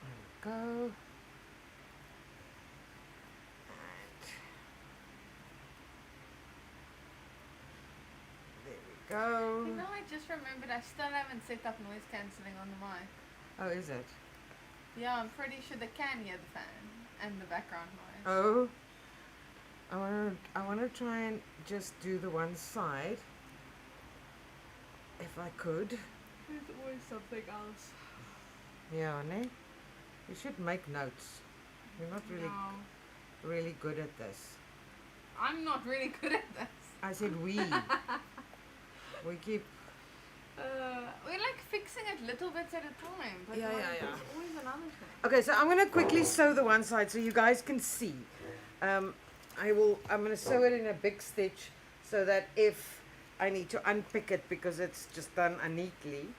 There we go. Go. You know, I just remembered I still haven't set up noise cancelling on the mic. Oh, is it? Yeah, I'm pretty sure they can hear the fan and the background noise. Oh, I wanna try and just do the one side, if I could. There's always something else. Yeah, ne? You should make notes. You're not really good at this. I'm not really good at this. I said we. We keep. We're like fixing it little bits at a time. But Yeah. There's always another thing. Okay, so I'm gonna quickly sew the one side so you guys can see. I'm gonna sew it in a big stitch so that if I need to unpick it because it's just done unneatly,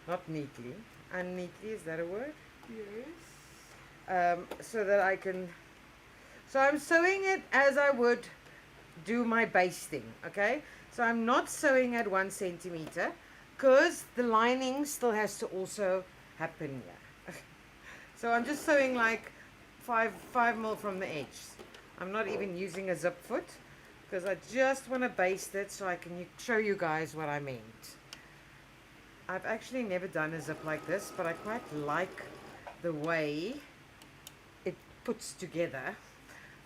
not neatly, unneatly, is that a word? Yes. So that I can. So I'm sewing it as I would do my basting. Okay. So I'm not sewing at 1 centimeter because the lining still has to also happen here. So I'm just sewing like 5 mil from the edge. I'm not even using a zip foot because I just want to baste it so I can show you guys what I meant. I've actually never done a zip like this, but I quite like the way it puts together.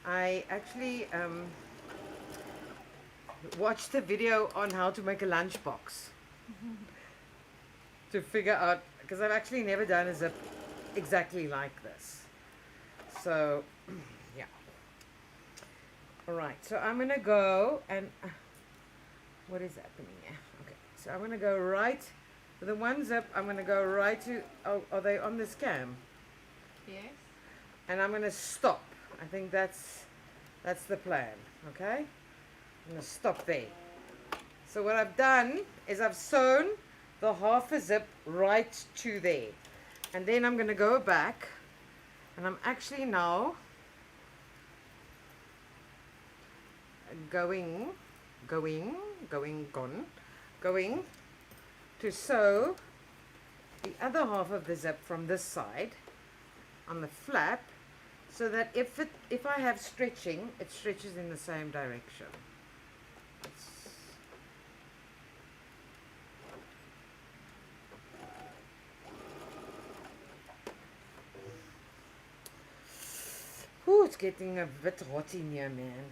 I actually watched a video on how to make a lunchbox to figure out, because I've actually never done a zip exactly like this. So yeah. Alright, so I'm gonna go and what is happening here? Okay, so I'm gonna go right with the one zip. I'm gonna go right to, oh, are they on this cam? Yes. And I'm gonna stop. I think that's the plan. Okay, I'm gonna stop there. So what I've done is I've sewn the half a zip right to there, and then I'm gonna go back, and I'm actually now going to sew the other half of the zip from this side on the flap, so that if I have stretching, it stretches in the same direction. Ooh, it's getting a bit hot in here, man.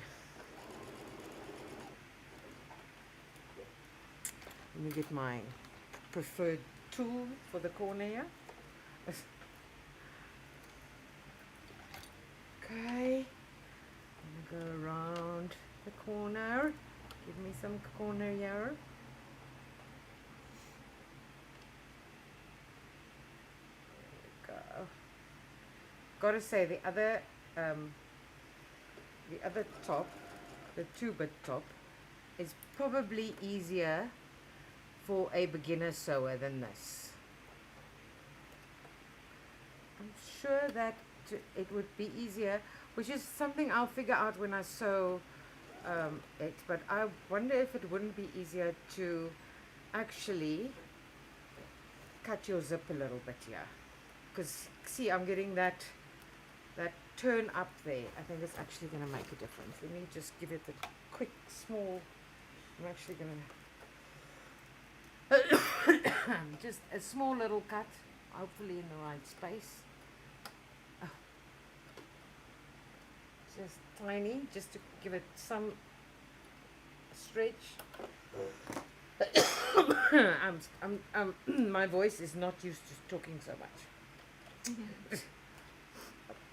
Let me get my preferred tool for the corner here. Okay, I'm gonna go around the corner. Give me some corner here. There we go. Gotta say the other top, the 2-bit top, is probably easier for a beginner sewer than this. I'm sure that it would be easier, which is something I'll figure out when I sew it, but I wonder if it wouldn't be easier to actually cut your zip a little bit here, because see, I'm getting that turn up there. I think it's actually going to make a difference. Let me just give it a quick small, I'm actually going to just a small little cut, hopefully in the right space. Oh. Just tiny, just to give it some stretch. My voice is not used to talking so much.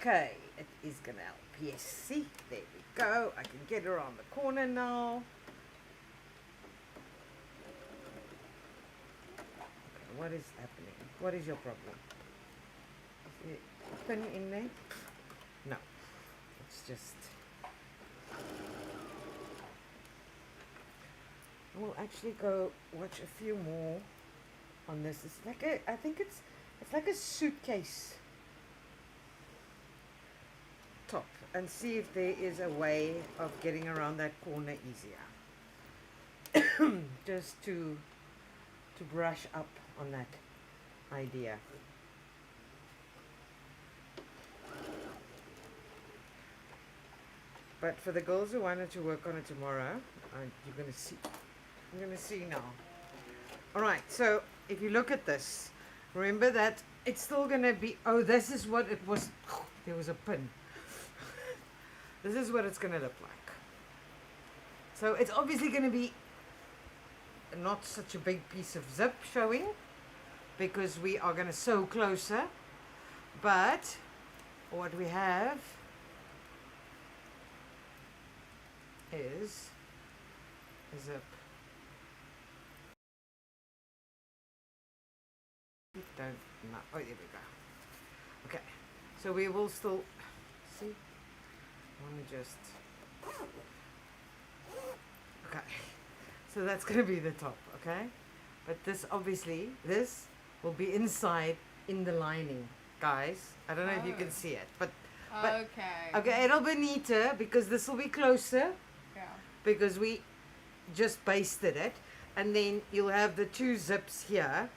Okay, it is gonna help. Yes, see, there we go. I can get around the corner now. Okay, what is happening? What is your problem? Is it pin in there? No, it's just We'll actually go watch a few more on this. It's like I think it's like a suitcase top, and see if there is a way of getting around that corner easier. Just to brush up on that idea. But for the girls who wanted to work on it tomorrow, you're going to see. I'm going to see now. Alright, so if you look at this, remember that it's still going to be, oh, this is what it was. There was a pin. This is what it's going to look like. So it's obviously going to be not such a big piece of zip showing, because we are going to sew closer. But what we have is a zip. Don't know. Oh, there we go. Okay, so we will still see. I want to just. Okay, so that's going to be the top. Okay, but this obviously will be inside in the lining, guys. I don't know if you can see it, but okay, it'll be neater because this will be closer. Yeah. Because we just basted it, and then you'll have the two zips here.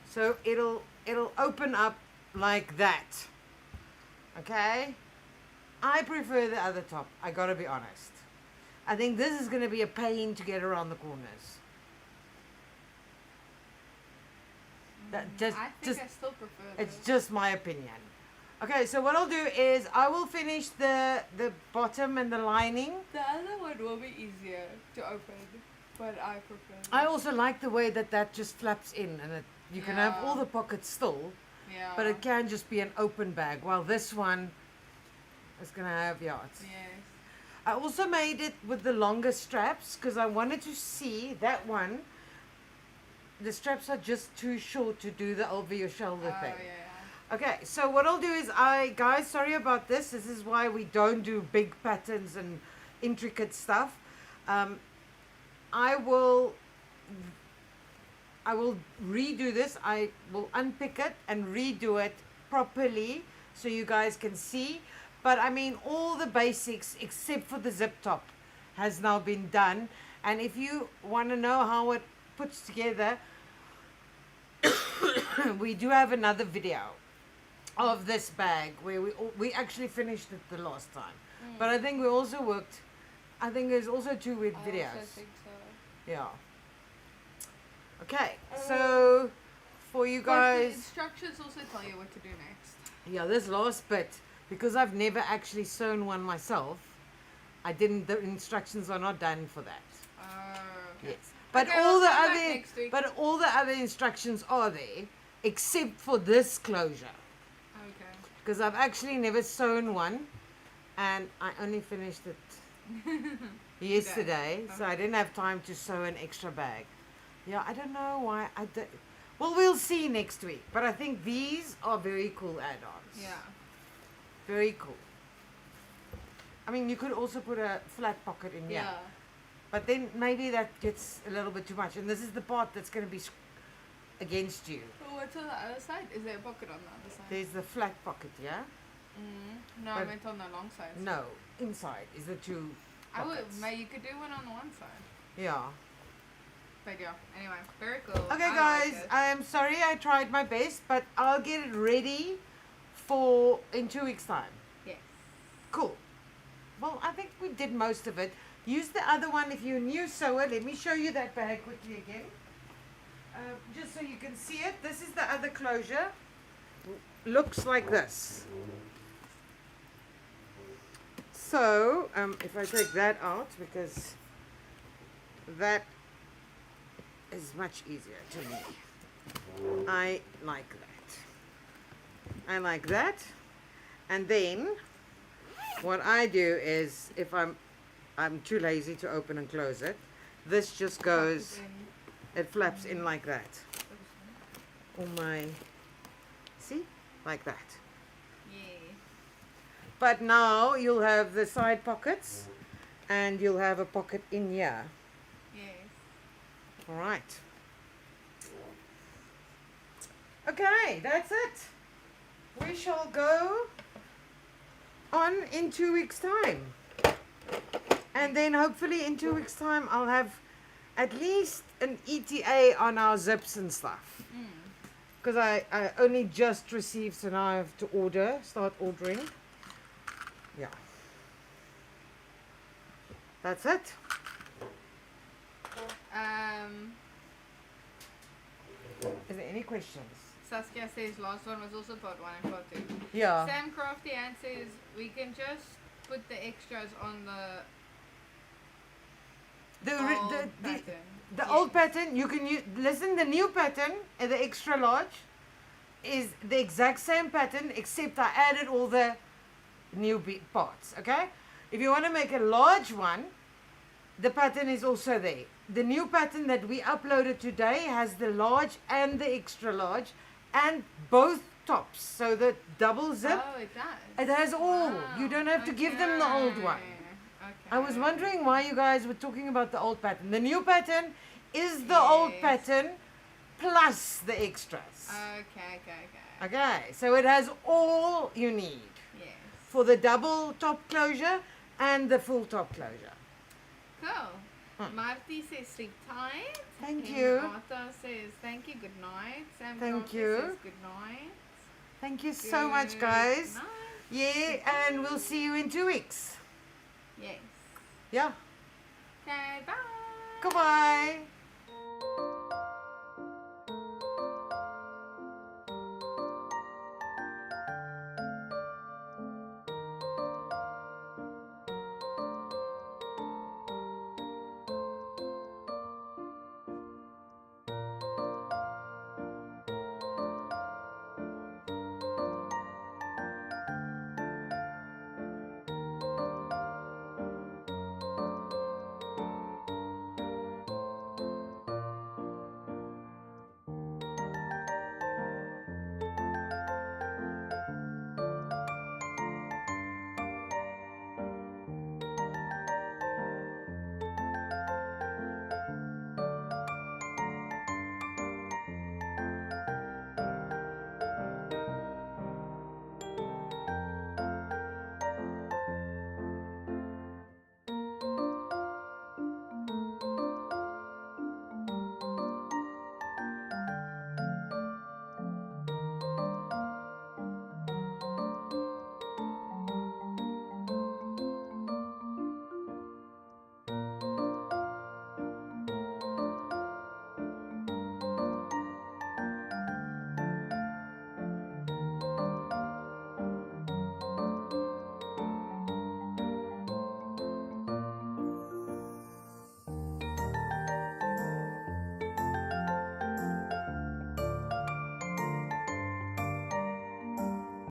So it'll open up like that. Okay? I prefer the other top, I gotta be honest. I think this is gonna be a pain to get around the corners. I still prefer this. It's just my opinion. Okay, so what I'll do is I will finish the bottom and the lining. The other one will be easier to open, but I prefer this. I also like the way that just flaps in, and you can have all the pockets still, but it can just be an open bag, while this one is going to have yards. Yes. I also made it with the longer straps because I wanted to see that one. The straps are just too short to do the over your shoulder thing. Yeah. Okay, so what I'll do is guys, sorry about this. This is why we don't do big patterns and intricate stuff. I will redo this. I will unpick it and redo it properly so you guys can see. But I mean, all the basics except for the zip top has now been done. And if you want to know how it puts together, we do have another video of this bag where we actually finished it the last time. But I think we also worked, I think there's also 2 with videos. I also think so. Yeah. Okay, so for you guys, the instructions also tell you what to do next. Yeah, this last bit, because I've never actually sewn one myself, the instructions are not done for that. Okay. Yes. But okay, all the other instructions are there, except for this closure. Okay. Because I've actually never sewn one, and I only finished it yesterday, so I didn't have time to sew an extra bag. Yeah, I don't know why I did. Well, we'll see next week. But I think these are very cool add-ons. Yeah. Very cool. I mean, you could also put a flat pocket in here. Yeah. But then maybe that gets a little bit too much. And this is the part that's going to be against you. Well, what's on the other side? Is there a pocket on the other side? There's the flat pocket, yeah? No, I meant on the long side. No, inside is the 2 pockets. You could do one on the one side. Yeah. But yeah, anyway, very cool. Okay, guys, I'm sorry I tried my best, but I'll get it ready in 2 weeks' time. Yes. Cool. Well, I think we did most of it. Use the other one if you're a new sewer. Let me show you that bag quickly again. Just so you can see it. This is the other closure. Looks like this. So, if I take that out, because that is much easier to me. I like that. I like that. And then what I do is, if I'm too lazy to open and close it, this just goes, it flaps in like that. Oh my, see? Like that. Yeah. But now you'll have the side pockets and you'll have a pocket in here. Yes. All right. Okay, that's it. We shall go on in 2 weeks' time. And then hopefully in 2 weeks' time I'll have at least an ETA on our zips and stuff. Because I only just received, so now I have to start ordering. Yeah. That's it. Is there any questions? Saskia says last one was also part 1 and part 2. Yeah. Sam Crafty Ann says we can just put the extras on the old pattern. The Yes. old pattern, you can use, listen, the new pattern, the extra large, is the exact same pattern except I added all the new parts, okay? If you want to make a large one, the pattern is also there. The new pattern that we uploaded today has the large and the extra large and both tops. So the double zip, Oh, it does. it has all. Wow. You don't have to give them the old one. Okay. I was wondering why you guys were talking about the old pattern. The new pattern is the old Yes. pattern plus the extras. Okay. Okay, so it has all you need Yes. for the double top closure and the full top closure. Cool. Hmm. Marty says sleep tight. Thank And you. Arta says thank you, good night. Sam Thank Crafty you. says good night. Thank you so much, guys. Good night. Yeah, and we'll see you in 2 weeks. Yes. Yeah. Okay, bye. Goodbye.